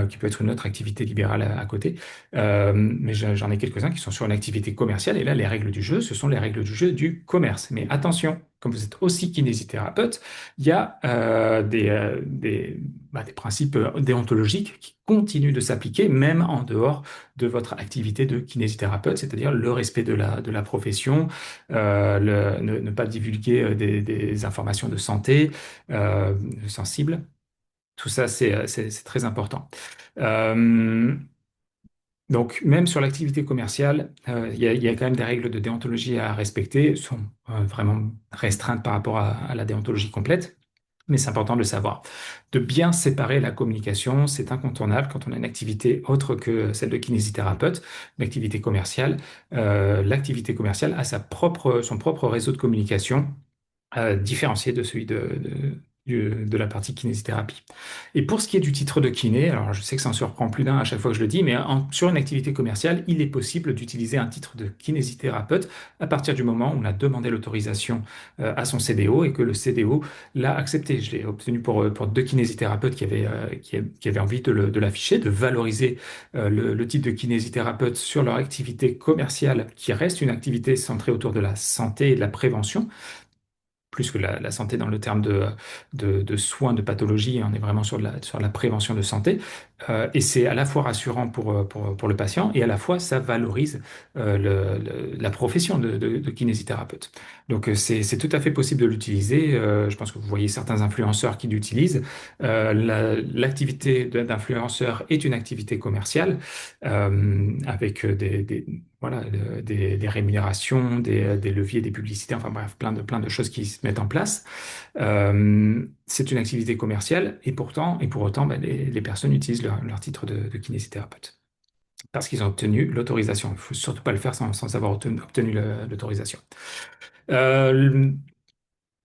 qui peut être une autre activité libérale à côté. Mais j'en ai quelques-uns qui sont sur une activité commerciale et là, les règles du jeu, ce sont les règles du jeu du commerce. Mais attention, comme vous êtes aussi kinésithérapeute, il y a des principes déontologiques qui continuent de s'appliquer même en dehors de votre activité de kinésithérapeute, c'est-à-dire le respect de la profession, ne pas divulguer des informations de santé sensibles. Tout ça, c'est très important. Euh, donc, même sur l'activité commerciale, il y a quand même des règles de déontologie à respecter. Elles sont vraiment restreintes par rapport à la déontologie complète, mais c'est important de le savoir. De bien séparer la communication, c'est incontournable quand on a une activité autre que celle de kinésithérapeute, une activité commerciale. L'activité commerciale a son propre réseau de communication différencié de celui de la partie kinésithérapie. Et pour ce qui est du titre de kiné, alors je sais que ça en surprend plus d'un à chaque fois que je le dis, mais sur une activité commerciale, il est possible d'utiliser un titre de kinésithérapeute à partir du moment où on a demandé l'autorisation à son CDO et que le CDO l'a accepté. Je l'ai obtenu pour deux kinésithérapeutes qui avaient envie de l'afficher, de valoriser le titre de kinésithérapeute sur leur activité commerciale, qui reste une activité centrée autour de la santé et de la prévention plus que la santé dans le terme de soins de pathologie, on est vraiment sur la prévention de santé. Et c'est à la fois rassurant pour le patient et à la fois ça valorise la profession de kinésithérapeute. Donc c'est tout à fait possible de l'utiliser. Je pense que vous voyez certains influenceurs qui l'utilisent. L'activité d'influenceur est une activité commerciale avec voilà, des rémunérations, des leviers, des publicités, enfin bref, plein de choses qui se mettent en place. C'est une activité commerciale et pour autant, ben, les personnes utilisent leur titre de kinésithérapeute parce qu'ils ont obtenu l'autorisation. Il ne faut surtout pas le faire sans avoir obtenu l'autorisation. Euh,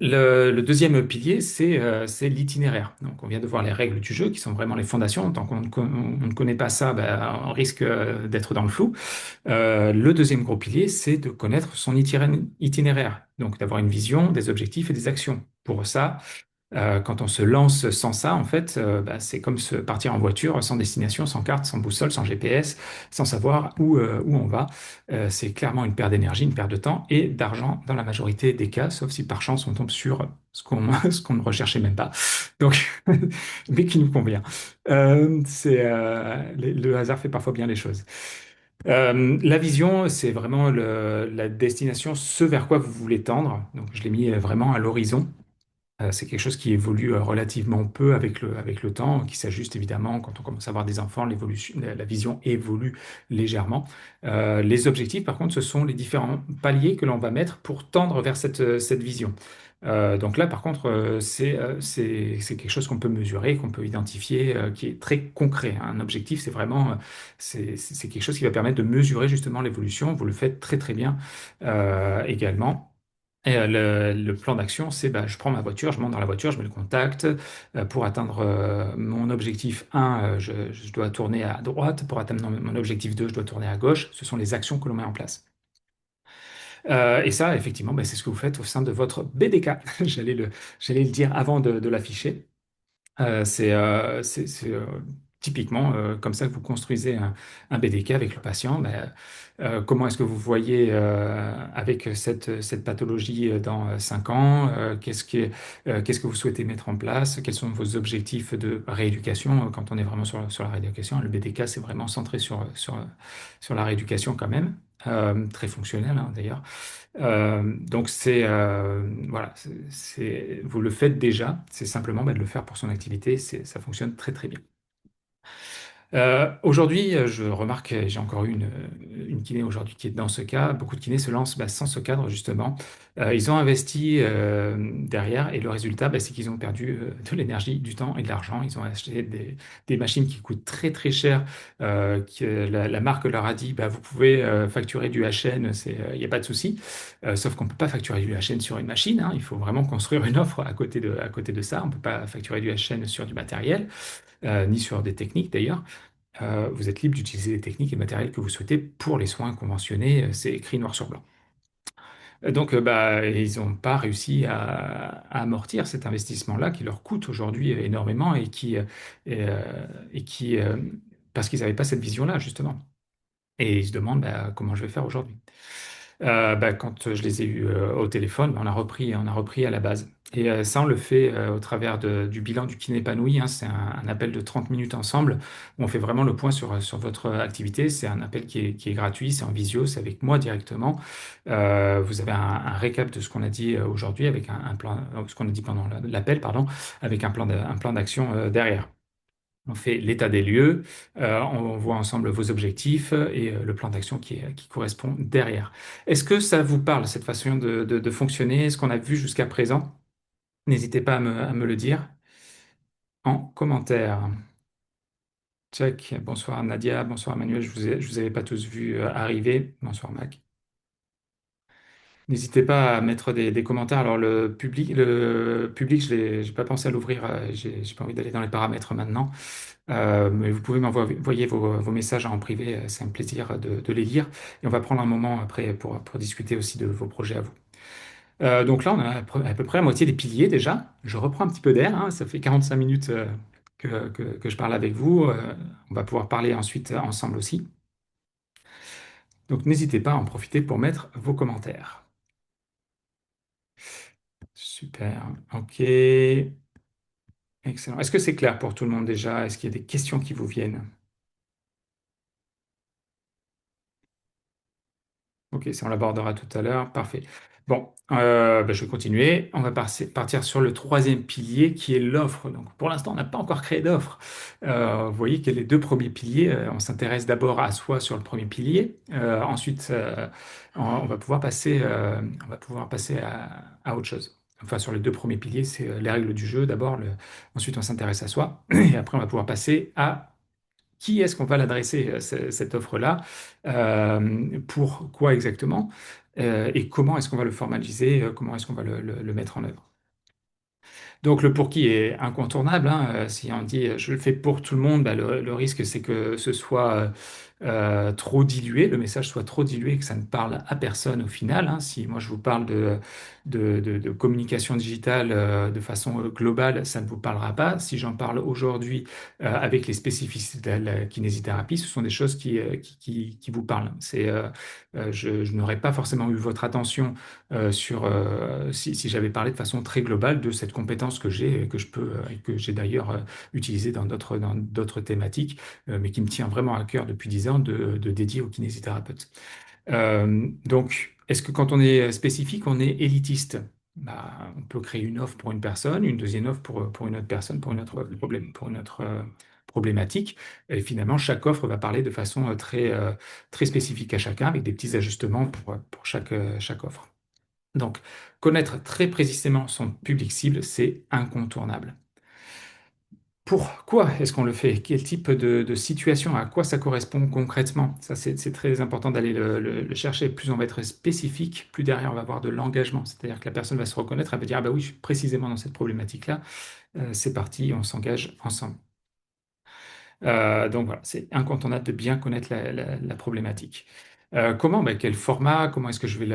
le deuxième pilier, c'est l'itinéraire. Donc, on vient de voir les règles du jeu qui sont vraiment les fondations. Tant on ne connaît pas ça, ben, on risque d'être dans le flou. Le deuxième gros pilier, c'est de connaître son itinéraire. Donc, d'avoir une vision, des objectifs et des actions. Pour ça, quand on se lance sans ça, en fait, bah, c'est comme se partir en voiture sans destination, sans carte, sans boussole, sans GPS, sans savoir où on va. C'est clairement une perte d'énergie, une perte de temps et d'argent dans la majorité des cas, sauf si par chance on tombe sur ce qu'on ne recherchait même pas. Donc, mais qui nous convient. Le hasard fait parfois bien les choses. La vision, c'est vraiment la destination, ce vers quoi vous voulez tendre. Donc, je l'ai mis vraiment à l'horizon. C'est quelque chose qui évolue relativement peu avec le temps, qui s'ajuste évidemment quand on commence à avoir des enfants, la vision évolue légèrement. Les objectifs, par contre, ce sont les différents paliers que l'on va mettre pour tendre vers cette vision. Donc là, par contre, c'est quelque chose qu'on peut mesurer, qu'on peut identifier, qui est très concret, hein. Un objectif, c'est vraiment, c'est quelque chose qui va permettre de mesurer justement l'évolution. Vous le faites très très bien également. Et le plan d'action, c'est bah, je prends ma voiture, je monte dans la voiture, je mets le contact. Pour atteindre mon objectif 1, je dois tourner à droite. Pour atteindre mon objectif 2, je dois tourner à gauche. Ce sont les actions que l'on met en place. Et ça, effectivement, bah, c'est ce que vous faites au sein de votre BDK. J'allais le dire avant de l'afficher. C'est typiquement comme ça que vous construisez un BDK avec le patient. Ben, comment est-ce que vous voyez avec cette pathologie dans 5 ans? Qu'est-ce que vous souhaitez mettre en place? Quels sont vos objectifs de rééducation quand on est vraiment sur la rééducation? Le BDK, c'est vraiment centré sur la rééducation quand même. Très fonctionnel hein, d'ailleurs. Donc voilà, vous le faites déjà, c'est simplement bah, de le faire pour son activité, ça fonctionne très très bien. Aujourd'hui, je remarque, j'ai encore eu une kiné aujourd'hui qui est dans ce cas. Beaucoup de kinés se lancent bah, sans ce cadre, justement. Ils ont investi derrière et le résultat, bah, c'est qu'ils ont perdu de l'énergie, du temps et de l'argent. Ils ont acheté des machines qui coûtent très très cher. La marque leur a dit, bah, vous pouvez facturer du HN, il n'y a pas de souci. Sauf qu'on ne peut pas facturer du HN sur une machine, hein. Il faut vraiment construire une offre à côté de ça. On ne peut pas facturer du HN sur du matériel, ni sur des techniques d'ailleurs. Vous êtes libre d'utiliser les techniques et matériels que vous souhaitez pour les soins conventionnés. C'est écrit noir sur blanc. Donc, bah, ils n'ont pas réussi à amortir cet investissement-là qui leur coûte aujourd'hui énormément et qui parce qu'ils n'avaient pas cette vision-là, justement. Et ils se demandent bah, comment je vais faire aujourd'hui. Quand je les ai eus au téléphone, on a repris à la base. Et ça, on le fait au travers du bilan du kiné épanoui, hein. C'est un appel de 30 minutes ensemble où on fait vraiment le point sur votre activité. C'est un appel qui est gratuit, c'est en visio, c'est avec moi directement. Vous avez un récap de ce qu'on a dit aujourd'hui avec un plan, ce qu'on a dit pendant l'appel, pardon, avec un plan d'action derrière. On fait l'état des lieux, on voit ensemble vos objectifs et le plan d'action qui correspond derrière. Est-ce que ça vous parle, cette façon de fonctionner, ce qu'on a vu jusqu'à présent? N'hésitez pas à me le dire en commentaire. Check. Bonsoir Nadia, bonsoir Emmanuel, je vous avais pas tous vus arriver. Bonsoir Mac. N'hésitez pas à mettre des commentaires. Alors le public, j'ai pas pensé à l'ouvrir. J'ai pas envie d'aller dans les paramètres maintenant. Mais vous pouvez m'envoyer vos messages en privé. C'est un plaisir de les lire. Et on va prendre un moment après pour discuter aussi de vos projets à vous. Donc là, on a à peu près la moitié des piliers déjà. Je reprends un petit peu d'air, hein. Ça fait 45 minutes que je parle avec vous. On va pouvoir parler ensuite ensemble aussi. Donc n'hésitez pas à en profiter pour mettre vos commentaires. Super. OK. Excellent. Est-ce que c'est clair pour tout le monde déjà? Est-ce qu'il y a des questions qui vous viennent? Ok, ça on l'abordera tout à l'heure. Parfait. Bon, je vais continuer. On va partir sur le troisième pilier qui est l'offre. Donc pour l'instant, on n'a pas encore créé d'offre. Vous voyez que les deux premiers piliers, on s'intéresse d'abord à soi sur le premier pilier. Ensuite, on va pouvoir passer à autre chose. Enfin, sur les deux premiers piliers, c'est les règles du jeu d'abord. Ensuite, on s'intéresse à soi. Et après, on va pouvoir passer à qui est-ce qu'on va l'adresser, cette offre-là? Pour quoi exactement? Et comment est-ce qu'on va le formaliser? Comment est-ce qu'on va le mettre en œuvre? Donc le pour qui est incontournable, hein. Si on dit je le fais pour tout le monde, le risque c'est que ce soit trop dilué, le message soit trop dilué, que ça ne parle à personne au final, hein. Si moi je vous parle de communication digitale de façon globale, ça ne vous parlera pas. Si j'en parle aujourd'hui avec les spécificités de la kinésithérapie, ce sont des choses qui vous parlent. Je n'aurais pas forcément eu votre attention si j'avais parlé de façon très globale de cette compétence que j'ai, et que je peux, et que j'ai d'ailleurs utilisée dans d'autres thématiques, mais qui me tient vraiment à cœur depuis 10 ans de dédier aux kinésithérapeutes. Donc, est-ce que quand on est spécifique, on est élitiste? On peut créer une offre pour une personne, une deuxième offre pour une autre personne, pour une autre problématique. Et finalement, chaque offre va parler de façon très spécifique à chacun, avec des petits ajustements pour chaque offre. Donc, connaître très précisément son public cible, c'est incontournable. Pourquoi est-ce qu'on le fait? Quel type de situation? À quoi ça correspond concrètement? Ça, c'est très important d'aller le chercher. Plus on va être spécifique, plus derrière on va avoir de l'engagement. C'est-à-dire que la personne va se reconnaître, elle va dire, ah bah oui, je suis précisément dans cette problématique-là. C'est parti, on s'engage ensemble. Donc voilà, c'est incontournable de bien connaître la problématique. Comment? Quel format? Comment est-ce que je vais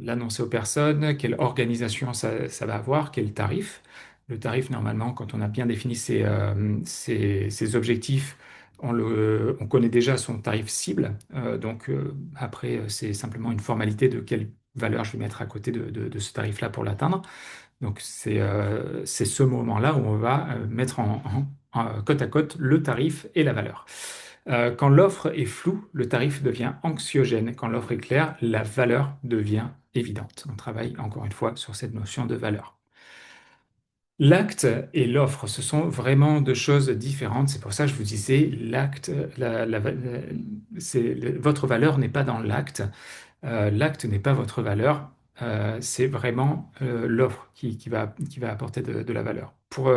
l'annoncer aux personnes? Quelle organisation ça va avoir? Quel tarif? Le tarif, normalement, quand on a bien défini ses objectifs, on connaît déjà son tarif cible. Donc après, c'est simplement une formalité de quelle valeur je vais mettre à côté de ce tarif-là pour l'atteindre. Donc, c'est ce moment-là où on va mettre en côte à côte le tarif et la valeur. Quand l'offre est floue, le tarif devient anxiogène. Quand l'offre est claire, la valeur devient évidente. On travaille encore une fois sur cette notion de valeur. L'acte et l'offre, ce sont vraiment deux choses différentes. C'est pour ça que je vous disais, l'acte, votre valeur n'est pas dans l'acte. L'acte n'est pas votre valeur, c'est vraiment l'offre qui va apporter de la valeur. Pour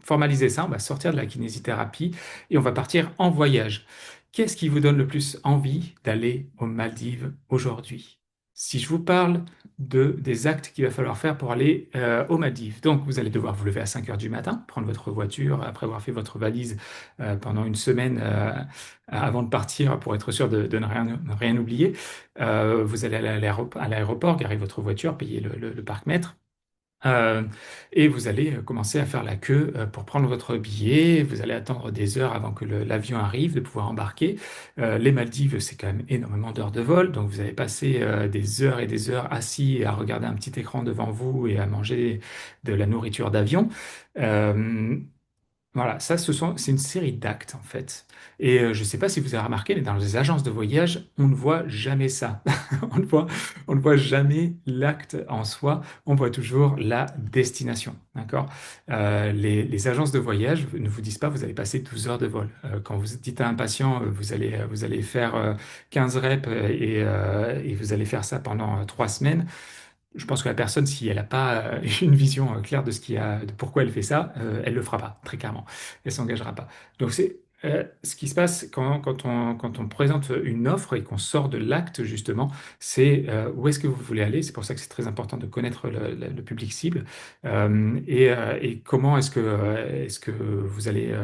formaliser ça, on va sortir de la kinésithérapie et on va partir en voyage. Qu'est-ce qui vous donne le plus envie d'aller aux Maldives aujourd'hui? Si je vous parle des actes qu'il va falloir faire pour aller aux Maldives. Donc, vous allez devoir vous lever à 5 heures du matin, prendre votre voiture, après avoir fait votre valise pendant une semaine avant de partir pour être sûr de ne rien oublier. Vous allez aller à l'aéroport, garer votre voiture, payer le parc-mètre. Euh, et vous allez commencer à faire la queue pour prendre votre billet. Vous allez attendre des heures avant que l'avion arrive, de pouvoir embarquer. Les Maldives, c'est quand même énormément d'heures de vol, donc vous allez passer des heures et des heures assis à regarder un petit écran devant vous et à manger de la nourriture d'avion. Euh, voilà, ça, c'est une série d'actes en fait. Et je ne sais pas si vous avez remarqué, mais dans les agences de voyage, on ne voit jamais ça. On ne voit jamais l'acte en soi. On voit toujours la destination. D'accord? Les agences de voyage ne vous disent pas vous allez passer 12 heures de vol. Quand vous dites à un patient vous allez faire 15 reps et vous allez faire ça pendant 3 semaines. Je pense que la personne, si elle n'a pas une vision claire de de pourquoi elle fait ça, elle le fera pas, très clairement. Elle s'engagera pas. Donc c'est ce qui se passe quand on présente une offre et qu'on sort de l'acte, justement, c'est où est-ce que vous voulez aller. C'est pour ça que c'est très important de connaître le public cible et comment est-ce que vous allez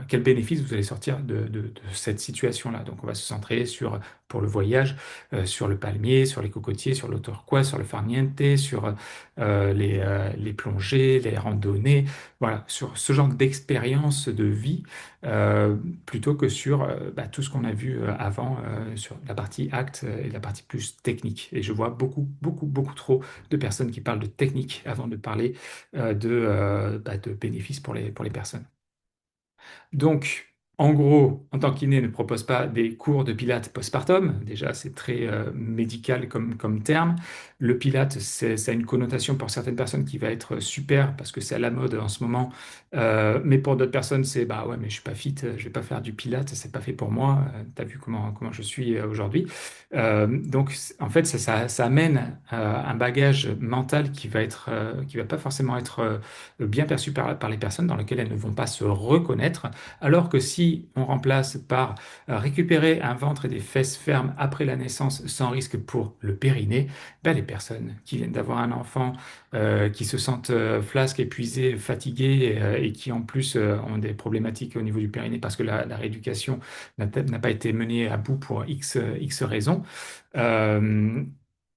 quel bénéfice vous allez sortir de cette situation-là. Donc on va se centrer sur, pour le voyage, sur le palmier, sur les cocotiers, sur l'autorquois, sur le farniente, sur les plongées, les randonnées, voilà, sur ce genre d'expérience de vie, plutôt que sur tout ce qu'on a vu avant, sur la partie acte et la partie plus technique. Et je vois beaucoup trop de personnes qui parlent de technique avant de parler de bénéfices pour les personnes. Donc, en gros, en tant qu'kiné, ne propose pas des cours de pilates postpartum. Déjà, c'est très médical comme terme. Le pilates, ça a une connotation pour certaines personnes qui va être super parce que c'est à la mode en ce moment. Mais pour d'autres personnes, c'est bah ouais, mais je suis pas fit, je vais pas faire du pilates, c'est pas fait pour moi. T'as vu comment je suis aujourd'hui. En fait, ça amène un bagage mental qui va pas forcément être bien perçu par les personnes dans lequel elles ne vont pas se reconnaître. Alors que si on remplace par récupérer un ventre et des fesses fermes après la naissance sans risque pour le périnée, ben les personnes qui viennent d'avoir un enfant, qui se sentent flasques, épuisées, fatiguées et qui en plus ont des problématiques au niveau du périnée parce que la rééducation n'a pas été menée à bout pour X raisons, euh,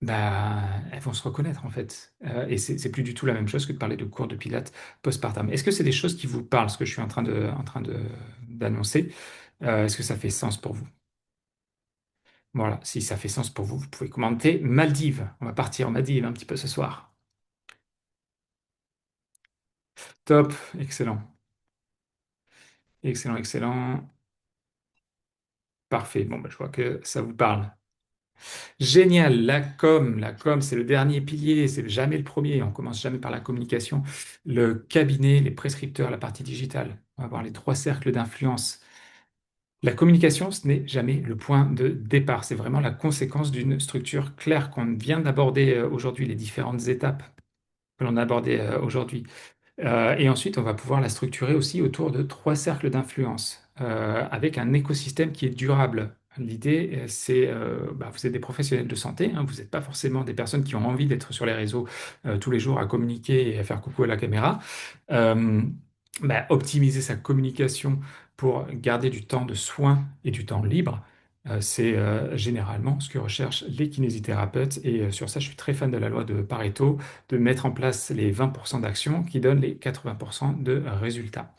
bah, elles vont se reconnaître en fait. Et c'est plus du tout la même chose que de parler de cours de pilates postpartum. Est-ce que c'est des choses qui vous parlent, ce que je suis d'annoncer? Est-ce que ça fait sens pour vous? Voilà, si ça fait sens pour vous, vous pouvez commenter Maldives. On va partir en Maldives un petit peu ce soir. Top, excellent, excellent. Parfait. Bon, bah, je vois que ça vous parle. Génial, la com, c'est le dernier pilier, c'est jamais le premier. On commence jamais par la communication. Le cabinet, les prescripteurs, la partie digitale. On va voir les 3 cercles d'influence. La communication, ce n'est jamais le point de départ, c'est vraiment la conséquence d'une structure claire qu'on vient d'aborder aujourd'hui, les différentes étapes que l'on a abordées aujourd'hui. Et ensuite, on va pouvoir la structurer aussi autour de 3 cercles d'influence, avec un écosystème qui est durable. L'idée, vous êtes des professionnels de santé, hein, vous n'êtes pas forcément des personnes qui ont envie d'être sur les réseaux tous les jours à communiquer et à faire coucou à la caméra. Euh, Optimiser sa communication pour garder du temps de soins et du temps libre, c'est généralement ce que recherchent les kinésithérapeutes. Et sur ça, je suis très fan de la loi de Pareto, de mettre en place les 20% d'actions qui donnent les 80% de résultats.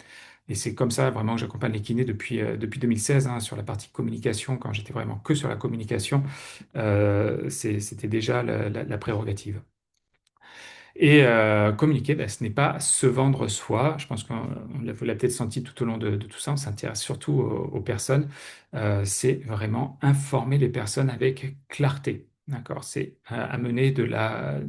Et c'est comme ça vraiment que j'accompagne les kinés depuis 2016, hein, sur la partie communication, quand j'étais vraiment que sur la communication, c'était déjà la prérogative. Et communiquer, ben, ce n'est pas se vendre soi. Je pense vous l'avez peut-être senti tout au long de tout ça. On s'intéresse surtout aux personnes. C'est vraiment informer les personnes avec clarté. D'accord? C'est amener de la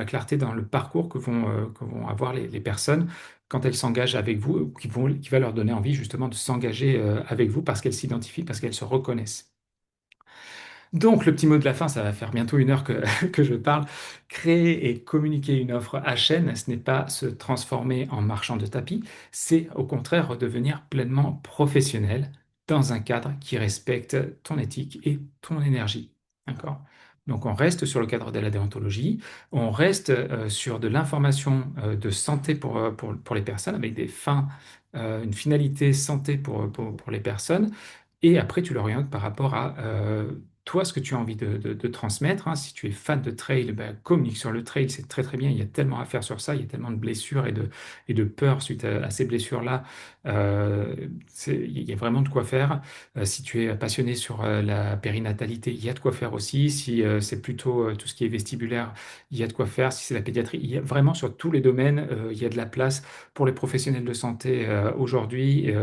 clarté dans le parcours que vont avoir les personnes quand elles s'engagent avec vous, ou qui va leur donner envie justement de s'engager avec vous parce qu'elles s'identifient, parce qu'elles se reconnaissent. Donc, le petit mot de la fin, ça va faire bientôt 1 heure que je parle. Créer et communiquer une offre à chaîne, ce n'est pas se transformer en marchand de tapis, c'est au contraire redevenir pleinement professionnel dans un cadre qui respecte ton éthique et ton énergie. D'accord? Donc, on reste sur le cadre de la déontologie, on reste sur de l'information de santé pour les personnes avec des fins, une finalité santé pour les personnes. Et après, tu l'orientes par rapport à toi ce que tu as envie de transmettre. Hein. Si tu es fan de trail, ben, communique sur le trail, c'est très très bien. Il y a tellement à faire sur ça, il y a tellement de blessures et de peurs suite à ces blessures-là. Il y a vraiment de quoi faire. Si tu es passionné sur la périnatalité, il y a de quoi faire aussi. Si c'est plutôt tout ce qui est vestibulaire, il y a de quoi faire. Si c'est la pédiatrie, il y a vraiment sur tous les domaines, il y a de la place pour les professionnels de santé aujourd'hui.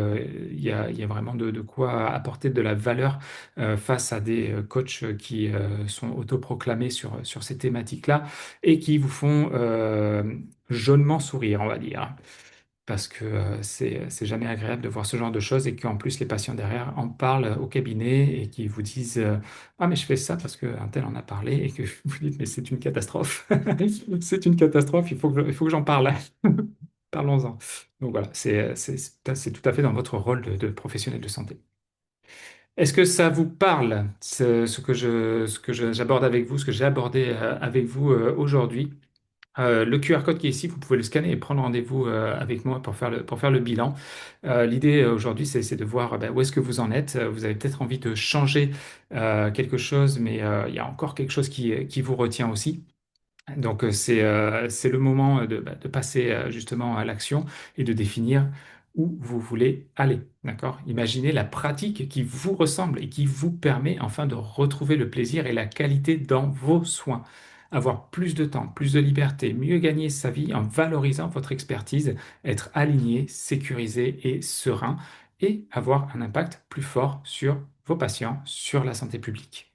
Il y a vraiment de quoi apporter de la valeur face à des coachs qui sont autoproclamés sur ces thématiques-là et qui vous font jaunement sourire, on va dire. Parce que c'est jamais agréable de voir ce genre de choses et qu'en plus les patients derrière en parlent au cabinet et qui vous disent ah mais je fais ça parce qu'un tel en a parlé et que vous dites mais c'est une catastrophe. C'est une catastrophe, il faut que j'en parle. Parlons-en. Donc voilà, c'est tout à fait dans votre rôle de professionnel de santé. Est-ce que ça vous parle, j'aborde avec vous, ce que j'ai abordé avec vous aujourd'hui? Le QR code qui est ici, vous pouvez le scanner et prendre rendez-vous avec moi pour faire le bilan. L'idée aujourd'hui, c'est de voir où est-ce que vous en êtes. Vous avez peut-être envie de changer quelque chose, mais il y a encore quelque chose qui vous retient aussi. Donc, c'est le moment de passer justement à l'action et de définir où vous voulez aller. D'accord? Imaginez la pratique qui vous ressemble et qui vous permet enfin de retrouver le plaisir et la qualité dans vos soins. Avoir plus de temps, plus de liberté, mieux gagner sa vie en valorisant votre expertise, être aligné, sécurisé et serein et avoir un impact plus fort sur vos patients, sur la santé publique.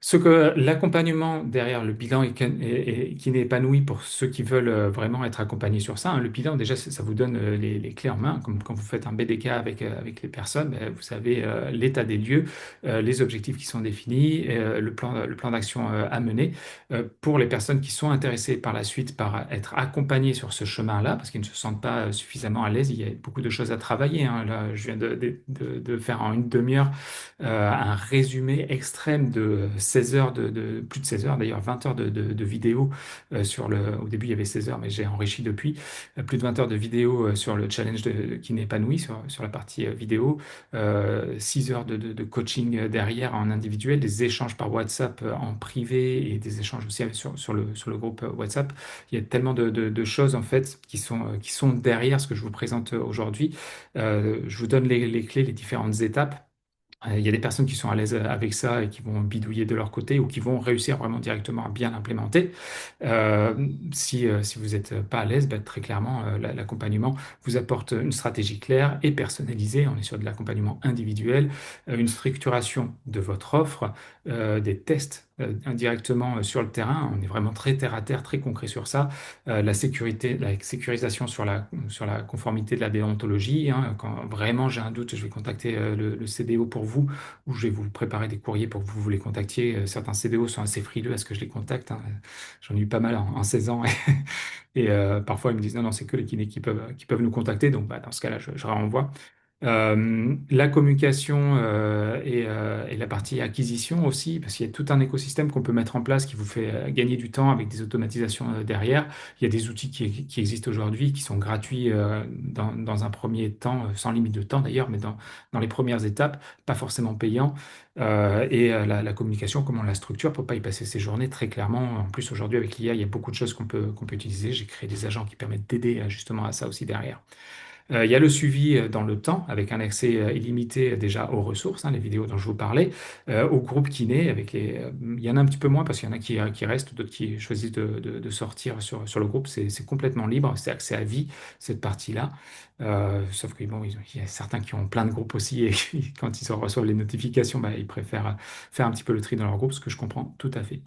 Ce que l'accompagnement derrière le bilan qui n'est épanoui pour ceux qui veulent vraiment être accompagnés sur ça, hein. Le bilan, déjà, ça vous donne les clés en main. Comme quand vous faites un BDK avec les personnes, ben, vous savez l'état des lieux, les objectifs qui sont définis, le plan d'action à mener. Pour les personnes qui sont intéressées par la suite par être accompagnées sur ce chemin-là, parce qu'ils ne se sentent pas suffisamment à l'aise, il y a beaucoup de choses à travailler. Hein. Là, je viens de faire en une demi-heure un résumé extrême de 16 heures, plus de 16 heures d'ailleurs, 20 heures de vidéos au début il y avait 16 heures, mais j'ai enrichi depuis, plus de 20 heures de vidéos sur le challenge qui n'est épanoui sur la partie vidéo, 6 heures de coaching derrière en individuel, des échanges par WhatsApp en privé et des échanges aussi sur le groupe WhatsApp. Il y a tellement de choses en fait qui sont derrière ce que je vous présente aujourd'hui. Je vous donne les clés, les différentes étapes. Il y a des personnes qui sont à l'aise avec ça et qui vont bidouiller de leur côté ou qui vont réussir vraiment directement à bien l'implémenter. Si vous n'êtes pas à l'aise, très clairement, l'accompagnement vous apporte une stratégie claire et personnalisée. On est sur de l'accompagnement individuel, une structuration de votre offre, des tests indirectement sur le terrain. On est vraiment très terre à terre, très concret sur ça. La sécurisation sur la conformité de la déontologie. Hein. Quand vraiment j'ai un doute, je vais contacter le CDO pour vous, ou je vais vous préparer des courriers pour que vous les contactiez. Certains CDO sont assez frileux à ce que je les contacte. Hein. J'en ai eu pas mal en 16 ans. Et parfois, ils me disent non, non, c'est que les kinés qui peuvent nous contacter. Donc, dans ce cas-là, je renvoie. La communication et la partie acquisition aussi, parce qu'il y a tout un écosystème qu'on peut mettre en place qui vous fait gagner du temps avec des automatisations derrière. Il y a des outils qui existent aujourd'hui, qui sont gratuits dans un premier temps, sans limite de temps d'ailleurs, mais dans les premières étapes, pas forcément payants. La communication, comment on la structure pour pas y passer ses journées très clairement. En plus, aujourd'hui, avec l'IA, il y a beaucoup de choses qu'on peut utiliser. J'ai créé des agents qui permettent d'aider justement à ça aussi derrière. Il y a le suivi dans le temps, avec un accès illimité déjà aux ressources, hein, les vidéos dont je vous parlais, au groupe kiné, il y en a un petit peu moins parce qu'il y en a qui restent, d'autres qui choisissent de sortir sur le groupe. C'est complètement libre, c'est accès à vie, cette partie-là. Sauf que bon, il y a certains qui ont plein de groupes aussi et qui, quand ils reçoivent les notifications, ils préfèrent faire un petit peu le tri dans leur groupe, ce que je comprends tout à fait.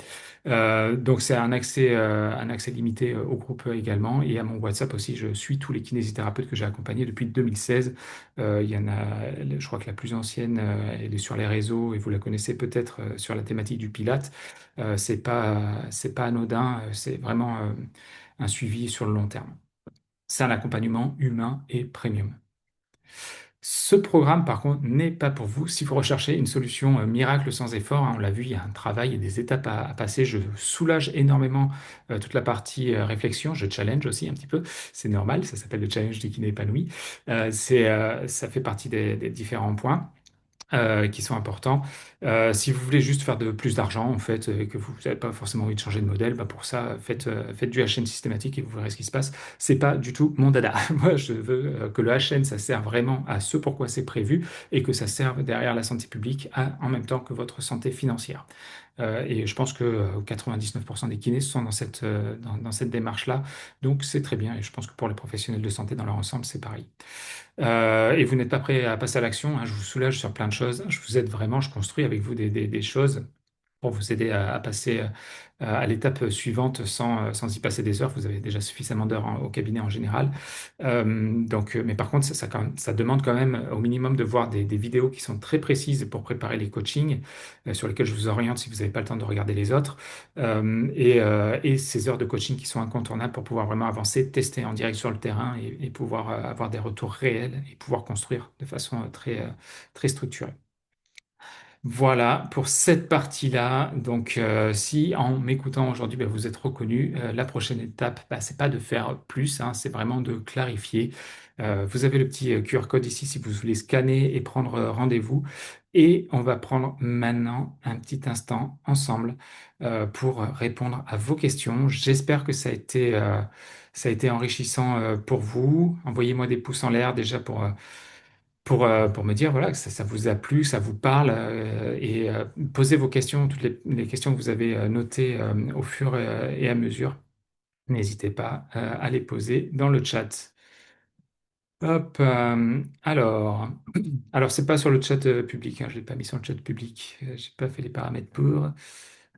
Donc c'est un accès limité au groupe également et à mon WhatsApp aussi. Je suis tous les kinésithérapeutes que j'ai accompagnés depuis 2016. Il y en a, je crois que la plus ancienne, elle est sur les réseaux et vous la connaissez peut-être sur la thématique du Pilate. C'est pas anodin, c'est vraiment un suivi sur le long terme. C'est un accompagnement humain et premium. Ce programme, par contre, n'est pas pour vous. Si vous recherchez une solution miracle sans effort, hein, on l'a vu, il y a un travail et des étapes à passer. Je soulage énormément toute la partie réflexion. Je challenge aussi un petit peu. C'est normal, ça s'appelle le challenge du kiné épanoui. Ça fait partie des différents points. qui sont importants. Si vous voulez juste faire de plus d'argent, en fait, et que vous n'avez pas forcément envie de changer de modèle, bah pour ça, faites du HN systématique et vous verrez ce qui se passe. C'est pas du tout mon dada. Moi, je veux que le HN, ça sert vraiment à ce pourquoi c'est prévu et que ça serve derrière la santé publique en même temps que votre santé financière. Et je pense que 99% des kinés sont dans cette démarche-là. Donc, c'est très bien. Et je pense que pour les professionnels de santé dans leur ensemble, c'est pareil. Et vous n'êtes pas prêt à passer à l'action, hein, je vous soulage sur plein de choses. Je vous aide vraiment, je construis avec vous des choses pour vous aider à passer à l'étape suivante sans y passer des heures. Vous avez déjà suffisamment d'heures au cabinet en général. Mais par contre, ça demande quand même au minimum de voir des vidéos qui sont très précises pour préparer les coachings, sur lesquels je vous oriente si vous n'avez pas le temps de regarder les autres. Et ces heures de coaching qui sont incontournables pour pouvoir vraiment avancer, tester en direct sur le terrain et pouvoir avoir des retours réels et pouvoir construire de façon très structurée. Voilà pour cette partie-là. Donc, si en m'écoutant aujourd'hui, ben, vous êtes reconnu, la prochaine étape, ben, c'est pas de faire plus, hein, c'est vraiment de clarifier. Vous avez le petit QR code ici si vous voulez scanner et prendre rendez-vous. Et on va prendre maintenant un petit instant ensemble pour répondre à vos questions. J'espère que ça a été enrichissant pour vous. Envoyez-moi des pouces en l'air déjà pour me dire voilà, que ça vous a plu, ça vous parle, et posez vos questions, toutes les questions que vous avez notées au fur et à mesure. N'hésitez pas à les poser dans le chat. Hop, alors c'est pas sur le chat public, hein, je l'ai pas mis sur le chat public, j'ai pas fait les paramètres pour.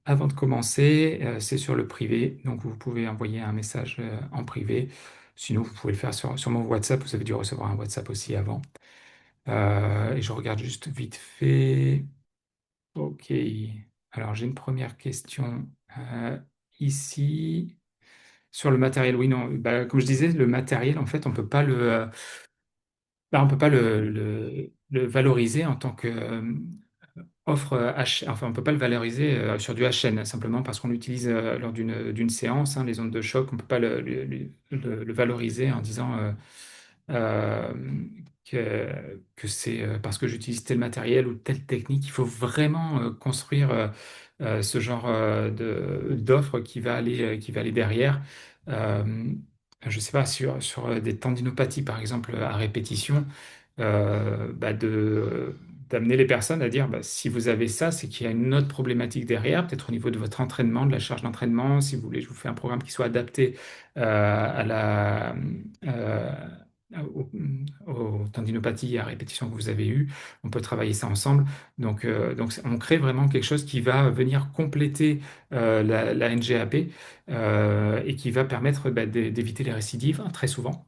Avant de commencer, c'est sur le privé, donc vous pouvez envoyer un message en privé. Sinon, vous pouvez le faire sur mon WhatsApp, vous avez dû recevoir un WhatsApp aussi avant. Et je regarde juste vite fait. Ok. Alors, j'ai une première question ici. Sur le matériel, oui, non. Bah, comme je disais, le matériel, en fait, on peut pas le valoriser en tant que offre enfin, on peut pas le valoriser sur du HN, simplement parce qu'on l'utilise lors d'une séance, hein, les ondes de choc. On peut pas le valoriser en disant euh, que c'est parce que j'utilise tel matériel ou telle technique. Il faut vraiment construire ce genre d'offre qui va aller derrière. Euh, je sais pas, sur des tendinopathies, par exemple, à répétition, d'amener les personnes à dire, bah, si vous avez ça, c'est qu'il y a une autre problématique derrière, peut-être au niveau de votre entraînement, de la charge d'entraînement. Si vous voulez, je vous fais un programme qui soit adapté euh, aux, aux tendinopathies à répétition que vous avez eues. On peut travailler ça ensemble. Donc on crée vraiment quelque chose qui va venir compléter la NGAP, et qui va permettre d'éviter les récidives, hein, très souvent.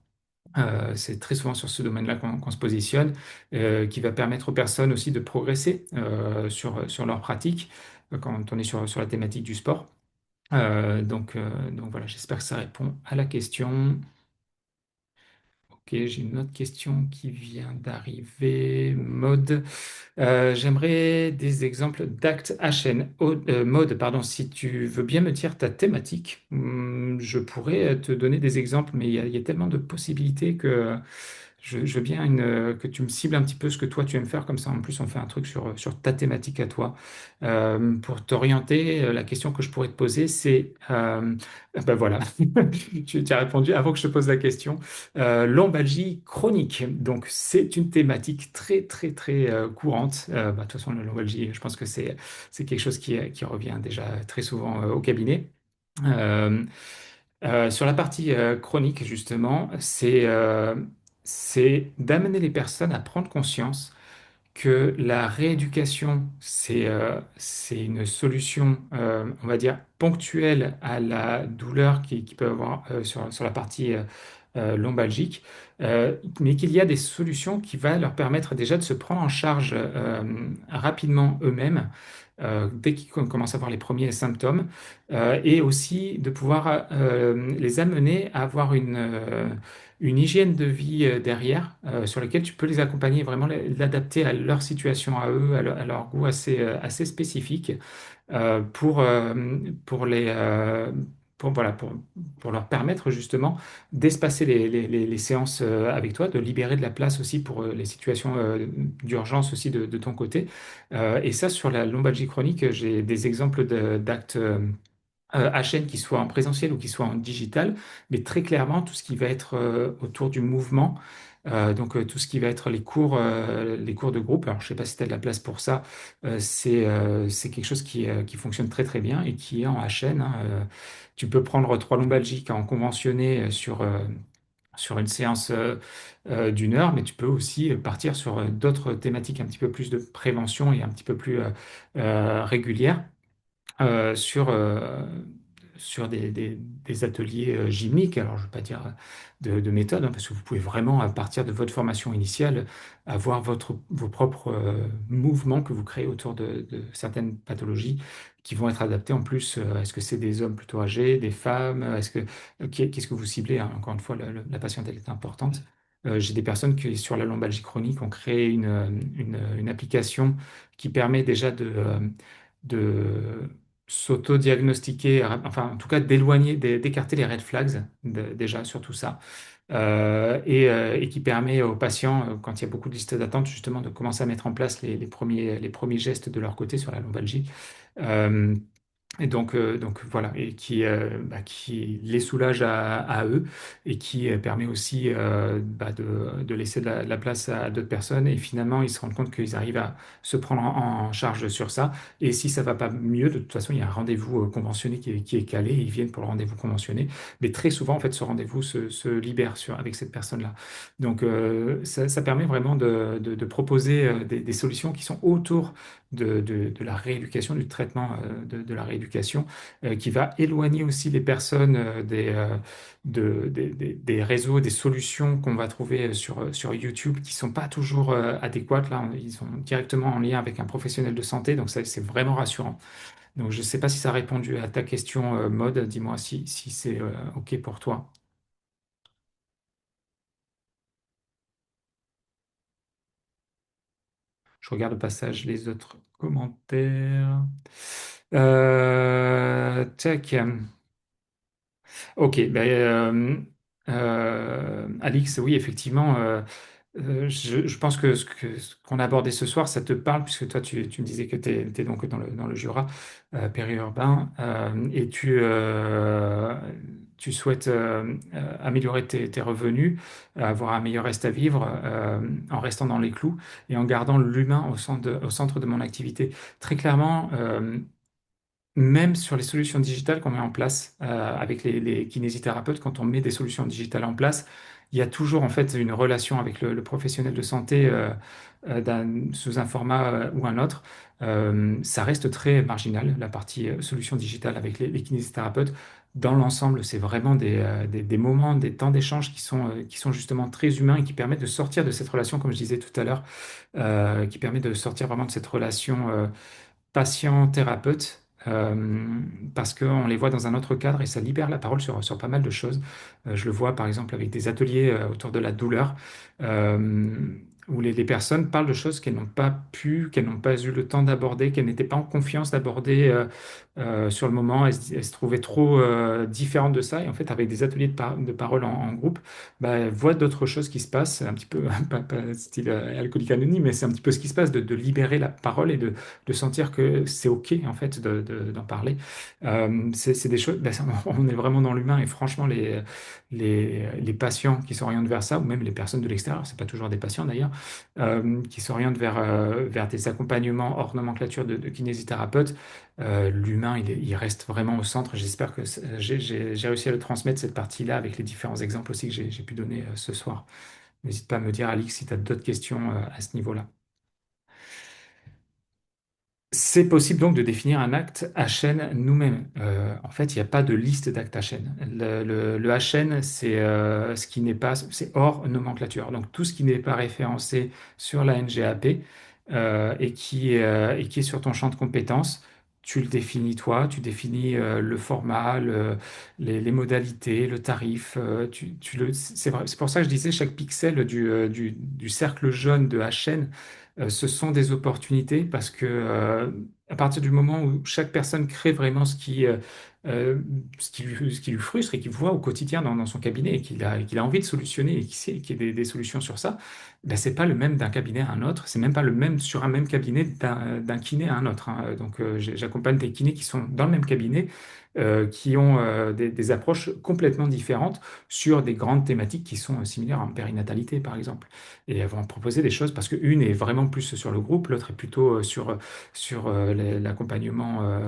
C'est très souvent sur ce domaine-là qu'on se positionne, qui va permettre aux personnes aussi de progresser sur leur pratique quand on est sur la thématique du sport. Donc voilà, j'espère que ça répond à la question. Ok, j'ai une autre question qui vient d'arriver. Mode. J'aimerais des exemples d'actes HN. Mode, pardon, si tu veux bien me dire ta thématique, je pourrais te donner des exemples, mais il y a tellement de possibilités que je veux bien que tu me cibles un petit peu ce que toi tu aimes faire, comme ça en plus on fait un truc sur ta thématique à toi. Pour t'orienter, la question que je pourrais te poser, c'est, ben voilà, tu as répondu avant que je te pose la question. Lombalgie chronique, donc c'est une thématique très courante. De toute façon, la lombalgie, je pense que c'est quelque chose qui revient déjà très souvent au cabinet. Euh, sur la partie chronique, justement, c'est d'amener les personnes à prendre conscience que la rééducation, c'est une solution, on va dire, ponctuelle à la douleur qui peut avoir sur la partie lombalgique, mais qu'il y a des solutions qui vont leur permettre déjà de se prendre en charge rapidement eux-mêmes. Dès qu'ils commencent à avoir les premiers symptômes, et aussi de pouvoir les amener à avoir une hygiène de vie derrière, sur laquelle tu peux les accompagner, vraiment l'adapter à leur situation à eux, à leur goût assez spécifique, pour les voilà, pour leur permettre justement d'espacer les séances avec toi, de libérer de la place aussi pour les situations d'urgence aussi de ton côté. Et ça, sur la lombalgie chronique, j'ai des exemples d'actes à chaîne, qui soit en présentiel ou qui soit en digital, mais très clairement, tout ce qui va être autour du mouvement, tout ce qui va être les cours de groupe, alors je ne sais pas si tu as de la place pour ça, c'est quelque chose qui fonctionne très très bien et qui est en chaîne, hein. Tu peux prendre trois lombalgiques en conventionné sur une séance d'une heure, mais tu peux aussi partir sur d'autres thématiques un petit peu plus de prévention et un petit peu plus régulières euh, sur, euh, sur des ateliers gymniques. Alors, je ne veux pas dire de méthode, hein, parce que vous pouvez vraiment, à partir de votre formation initiale, avoir vos propres mouvements que vous créez autour de certaines pathologies qui vont être adaptés en plus. Est-ce que c'est des hommes plutôt âgés, des femmes? Qu'est-ce que vous ciblez, hein? Encore une fois, la patiente, elle est importante. J'ai des personnes qui, sur la lombalgie chronique, ont créé une application qui permet déjà de s'auto-diagnostiquer, enfin en tout cas d'éloigner, d'écarter les red flags déjà sur tout ça, et qui permet aux patients, quand il y a beaucoup de listes d'attente, justement de commencer à mettre en place les premiers gestes de leur côté sur la lombalgie. Euh, donc voilà, et qui les soulage à eux et qui permet aussi de laisser de la place à d'autres personnes. Et finalement, ils se rendent compte qu'ils arrivent à se prendre en charge sur ça. Et si ça va pas mieux, de toute façon, il y a un rendez-vous conventionné qui est calé. Ils viennent pour le rendez-vous conventionné. Mais très souvent, en fait, ce rendez-vous se libère avec cette personne-là. Donc ça permet vraiment de proposer des solutions qui sont autour de la rééducation, du traitement de la rééducation, qui va éloigner aussi les personnes des réseaux, des solutions qu'on va trouver sur YouTube qui sont pas toujours adéquates. Là, ils sont directement en lien avec un professionnel de santé, donc ça, c'est vraiment rassurant. Donc, je ne sais pas si ça a répondu à ta question, Maud. Dis-moi si c'est OK pour toi. Je regarde au passage les autres commentaires. Tac. Ok, Alix, oui, effectivement, je pense que ce qu'on a abordé ce soir, ça te parle, puisque toi, tu me disais que tu es, donc dans le Jura périurbain, et tu souhaites améliorer tes revenus, avoir un meilleur reste à vivre, en restant dans les clous et en gardant l'humain au centre de mon activité. Très clairement, même sur les solutions digitales qu'on met en place avec les kinésithérapeutes, quand on met des solutions digitales en place, il y a toujours en fait une relation avec le professionnel de santé sous un format ou un autre. Ça reste très marginal, la partie solution digitale avec les kinésithérapeutes. Dans l'ensemble, c'est vraiment des moments, des temps d'échange qui sont justement très humains et qui permettent de sortir de cette relation, comme je disais tout à l'heure, qui permet de sortir vraiment de cette relation patient-thérapeute, parce qu'on les voit dans un autre cadre et ça libère la parole sur pas mal de choses. Je le vois par exemple avec des ateliers autour de la douleur, où les personnes parlent de choses qu'elles n'ont pas pu, qu'elles n'ont pas eu le temps d'aborder, qu'elles n'étaient pas en confiance d'aborder sur le moment. Elles se trouvaient trop différentes de ça. Et en fait, avec des ateliers de parole en groupe, elles voient d'autres choses qui se passent, un petit peu, pas style alcoolique anonyme, mais c'est un petit peu ce qui se passe, de libérer la parole et de sentir que c'est OK, en fait, d'en parler. C'est des choses, on est vraiment dans l'humain et franchement, les patients qui s'orientent vers ça, ou même les personnes de l'extérieur, c'est pas toujours des patients d'ailleurs, qui s'orientent vers des accompagnements hors nomenclature de kinésithérapeutes, l'humain, il reste vraiment au centre. J'espère que j'ai réussi à le transmettre, cette partie-là, avec les différents exemples aussi que j'ai pu donner ce soir. N'hésite pas à me dire, Alix, si tu as d'autres questions à ce niveau-là. C'est possible donc de définir un acte HN nous-mêmes. En fait, il n'y a pas de liste d'actes HN. Le HN, c'est ce qui n'est pas, c'est hors nomenclature. Donc tout ce qui n'est pas référencé sur la NGAP et qui est sur ton champ de compétences, tu le définis toi, tu définis le format, les modalités, le tarif. C'est vrai, c'est pour ça que je disais chaque pixel du cercle jaune de HN, ce sont des opportunités parce que à partir du moment où chaque personne crée vraiment euh, ce qui lui frustre et qu'il voit au quotidien dans son cabinet et qu'il a envie de solutionner et qu'il y ait des solutions sur ça, ben, c'est pas le même d'un cabinet à un autre, c'est même pas le même sur un même cabinet d'un kiné à un autre, hein. Donc, j'accompagne des kinés qui sont dans le même cabinet, qui ont des approches complètement différentes sur des grandes thématiques qui sont similaires en périnatalité, par exemple. Et elles vont proposer des choses parce qu'une est vraiment plus sur le groupe, l'autre est plutôt sur l'accompagnement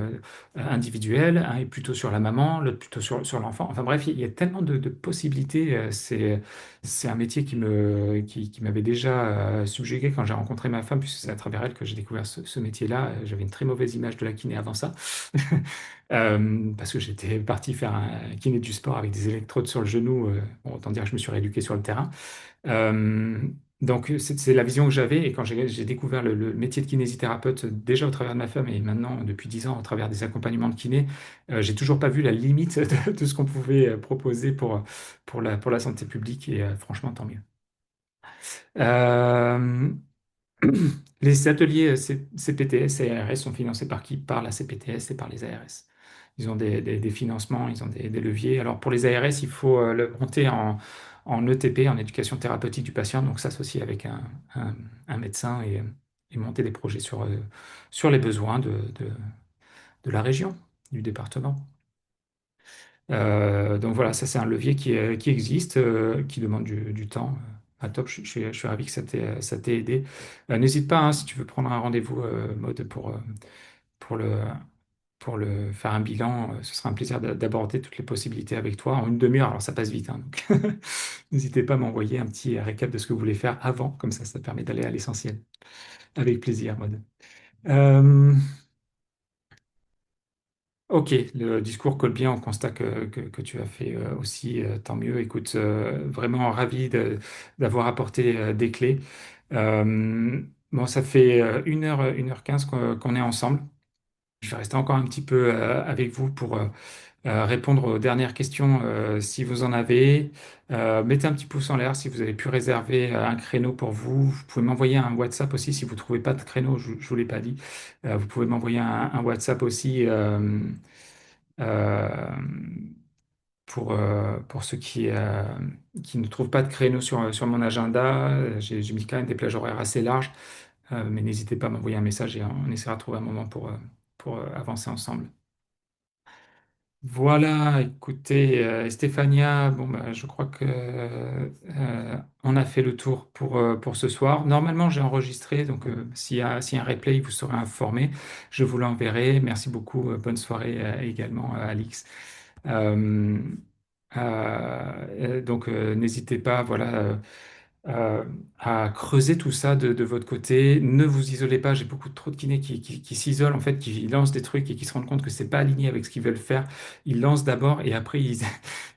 individuel, un est plutôt sur la maman, l'autre plutôt sur l'enfant. Enfin bref, il y a tellement de possibilités. C'est un métier qui m'avait déjà subjugué quand j'ai rencontré ma femme, puisque c'est à travers elle que j'ai découvert ce métier-là. J'avais une très mauvaise image de la kiné avant ça. Parce que j'étais parti faire un kiné du sport avec des électrodes sur le genou. Bon, autant dire que je me suis rééduqué sur le terrain. Euh, donc, c'est la vision que j'avais. Et quand j'ai découvert le métier de kinésithérapeute, déjà au travers de ma femme, et maintenant, depuis 10 ans, au travers des accompagnements de kiné, j'ai toujours pas vu la limite de ce qu'on pouvait proposer pour la santé publique. Et franchement, tant mieux. Euh, les ateliers CPTS et ARS sont financés par qui? Par la CPTS et par les ARS. Ils ont des financements, ils ont des leviers. Alors pour les ARS, il faut le monter en ETP, en éducation thérapeutique du patient, donc s'associer avec un médecin et monter des projets sur les besoins de la région, du département. Donc voilà, ça c'est un levier qui existe, qui demande du temps. Top, je suis ravi que ça t'ait aidé. N'hésite pas, hein, si tu veux prendre un rendez-vous, Maud, pour le faire un bilan, ce sera un plaisir d'aborder toutes les possibilités avec toi en une demi-heure. Alors ça passe vite, hein, donc n'hésitez pas à m'envoyer un petit récap de ce que vous voulez faire avant, comme ça permet d'aller à l'essentiel. Avec plaisir, Maud. Euh, Ok, le discours colle bien au constat que tu as fait aussi, tant mieux. Écoute, vraiment ravi d'avoir apporté des clés. Bon, ça fait 1h15 qu'on est ensemble. Je vais rester encore un petit peu avec vous pour répondre aux dernières questions si vous en avez. Mettez un petit pouce en l'air si vous avez pu réserver un créneau pour vous. Vous pouvez m'envoyer un WhatsApp aussi si vous ne trouvez pas de créneau, je ne vous l'ai pas dit. Vous pouvez m'envoyer un WhatsApp aussi. Euh, pour ceux qui ne trouvent pas de créneau sur mon agenda, j'ai mis quand même des plages horaires assez larges, mais n'hésitez pas à m'envoyer un message et on essaiera de trouver un moment pour avancer ensemble. Voilà, écoutez, Stéphania, bon, bah, je crois que on a fait le tour pour ce soir. Normalement, j'ai enregistré, donc s'il y a un replay, vous serez informé. Je vous l'enverrai. Merci beaucoup. Bonne soirée également, Alix. Euh, donc, n'hésitez pas, voilà, euh, à creuser tout ça de votre côté. Ne vous isolez pas. J'ai beaucoup trop de kinés qui s'isolent, en fait, qui lancent des trucs et qui se rendent compte que c'est pas aligné avec ce qu'ils veulent faire. Ils lancent d'abord et après, ils,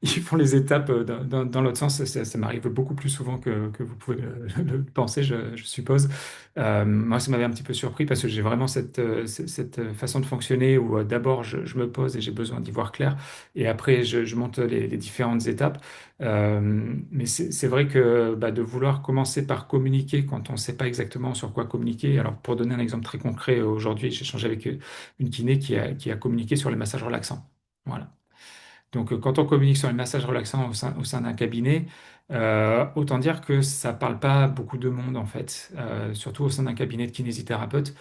ils font les étapes dans l'autre sens. Ça m'arrive beaucoup plus souvent que vous pouvez le penser, je suppose. Moi, ça m'avait un petit peu surpris parce que j'ai vraiment cette façon de fonctionner où d'abord, je me pose et j'ai besoin d'y voir clair. Et après, je monte les différentes étapes. Mais c'est vrai que bah, de vouloir commencer par communiquer quand on ne sait pas exactement sur quoi communiquer. Alors, pour donner un exemple très concret, aujourd'hui, j'ai échangé avec une kiné qui a communiqué sur les massages relaxants. Voilà. Donc, quand on communique sur les massages relaxants au sein d'un cabinet, autant dire que ça ne parle pas beaucoup de monde, en fait, surtout au sein d'un cabinet de kinésithérapeute.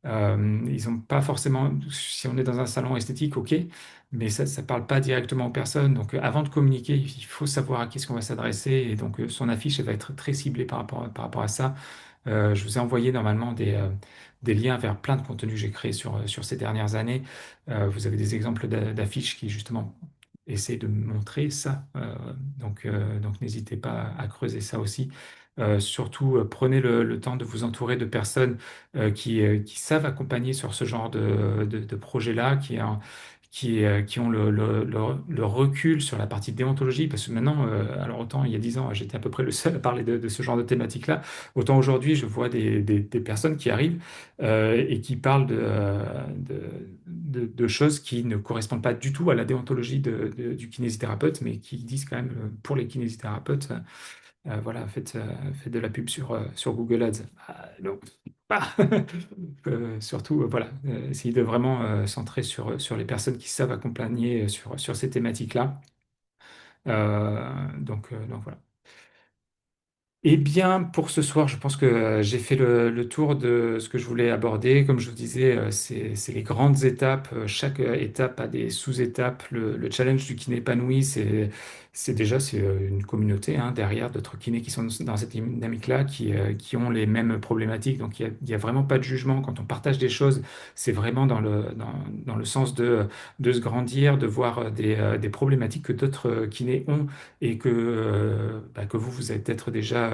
Ils n'ont pas forcément, si on est dans un salon esthétique, ok, mais ça ne parle pas directement aux personnes. Donc, avant de communiquer, il faut savoir à qui est-ce qu'on va s'adresser. Et donc, son affiche, elle va être très ciblée par rapport à ça. Je vous ai envoyé normalement des liens vers plein de contenus que j'ai créés sur ces dernières années. Vous avez des exemples d'affiches qui, justement, essaient de montrer ça. Donc, n'hésitez pas à creuser ça aussi. Surtout, prenez le temps de vous entourer de personnes qui savent accompagner sur ce genre de projet-là, qui ont le recul sur la partie déontologie, parce que maintenant, alors autant il y a 10 ans, j'étais à peu près le seul à parler de ce genre de thématique-là, autant aujourd'hui, je vois des personnes qui arrivent et qui parlent de choses qui ne correspondent pas du tout à la déontologie du kinésithérapeute, mais qui disent quand même, pour les kinésithérapeutes, voilà, faites de la pub sur Google Ads. Ah, non, pas. Surtout, voilà, essayez de vraiment centrer sur les personnes qui savent accompagner sur ces thématiques-là. Donc voilà. Eh bien, pour ce soir, je pense que j'ai fait le tour de ce que je voulais aborder. Comme je vous disais, c'est les grandes étapes. Chaque étape a des sous-étapes. Le challenge du kiné épanoui, c'est une communauté hein, derrière d'autres kinés qui sont dans cette dynamique-là, qui ont les mêmes problématiques. Donc, il y a vraiment pas de jugement. Quand on partage des choses, c'est vraiment dans le sens de se grandir, de voir des problématiques que d'autres kinés ont et que vous êtes peut-être déjà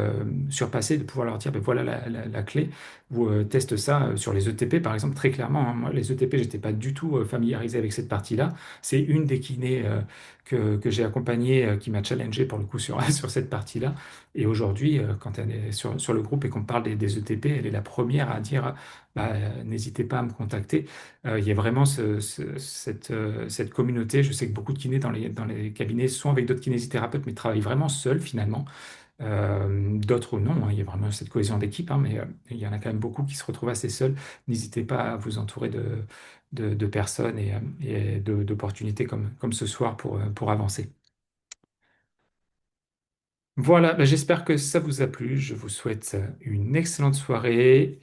surpassé, de pouvoir leur dire, ben voilà la clé. Vous testez ça sur les ETP, par exemple, très clairement. Hein. Moi, les ETP, j'étais pas du tout familiarisé avec cette partie-là. C'est une des kinés que j'ai accompagnée qui m'a challengé pour le coup sur, sur cette partie-là. Et aujourd'hui, quand elle est sur le groupe et qu'on parle des ETP, elle est la première à dire, bah, n'hésitez pas à me contacter. Il y a vraiment cette communauté. Je sais que beaucoup de kinés dans les cabinets sont avec d'autres kinésithérapeutes, mais travaillent vraiment seuls finalement. D'autres non, hein. Il y a vraiment cette cohésion d'équipe, hein, mais il y en a quand même beaucoup qui se retrouvent assez seuls. N'hésitez pas à vous entourer de personnes et d'opportunités comme ce soir pour avancer. Voilà, ben, j'espère que ça vous a plu. Je vous souhaite une excellente soirée.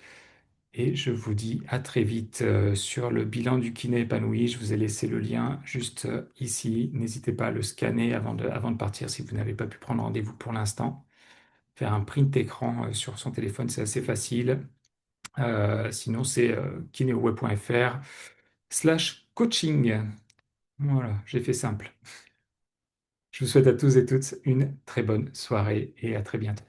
Et je vous dis à très vite sur le bilan du kiné épanoui. Je vous ai laissé le lien juste ici. N'hésitez pas à le scanner avant de partir si vous n'avez pas pu prendre rendez-vous pour l'instant. Faire un print écran sur son téléphone, c'est assez facile. Sinon, c'est kinéoweb.fr/coaching. Voilà, j'ai fait simple. Je vous souhaite à tous et toutes une très bonne soirée et à très bientôt.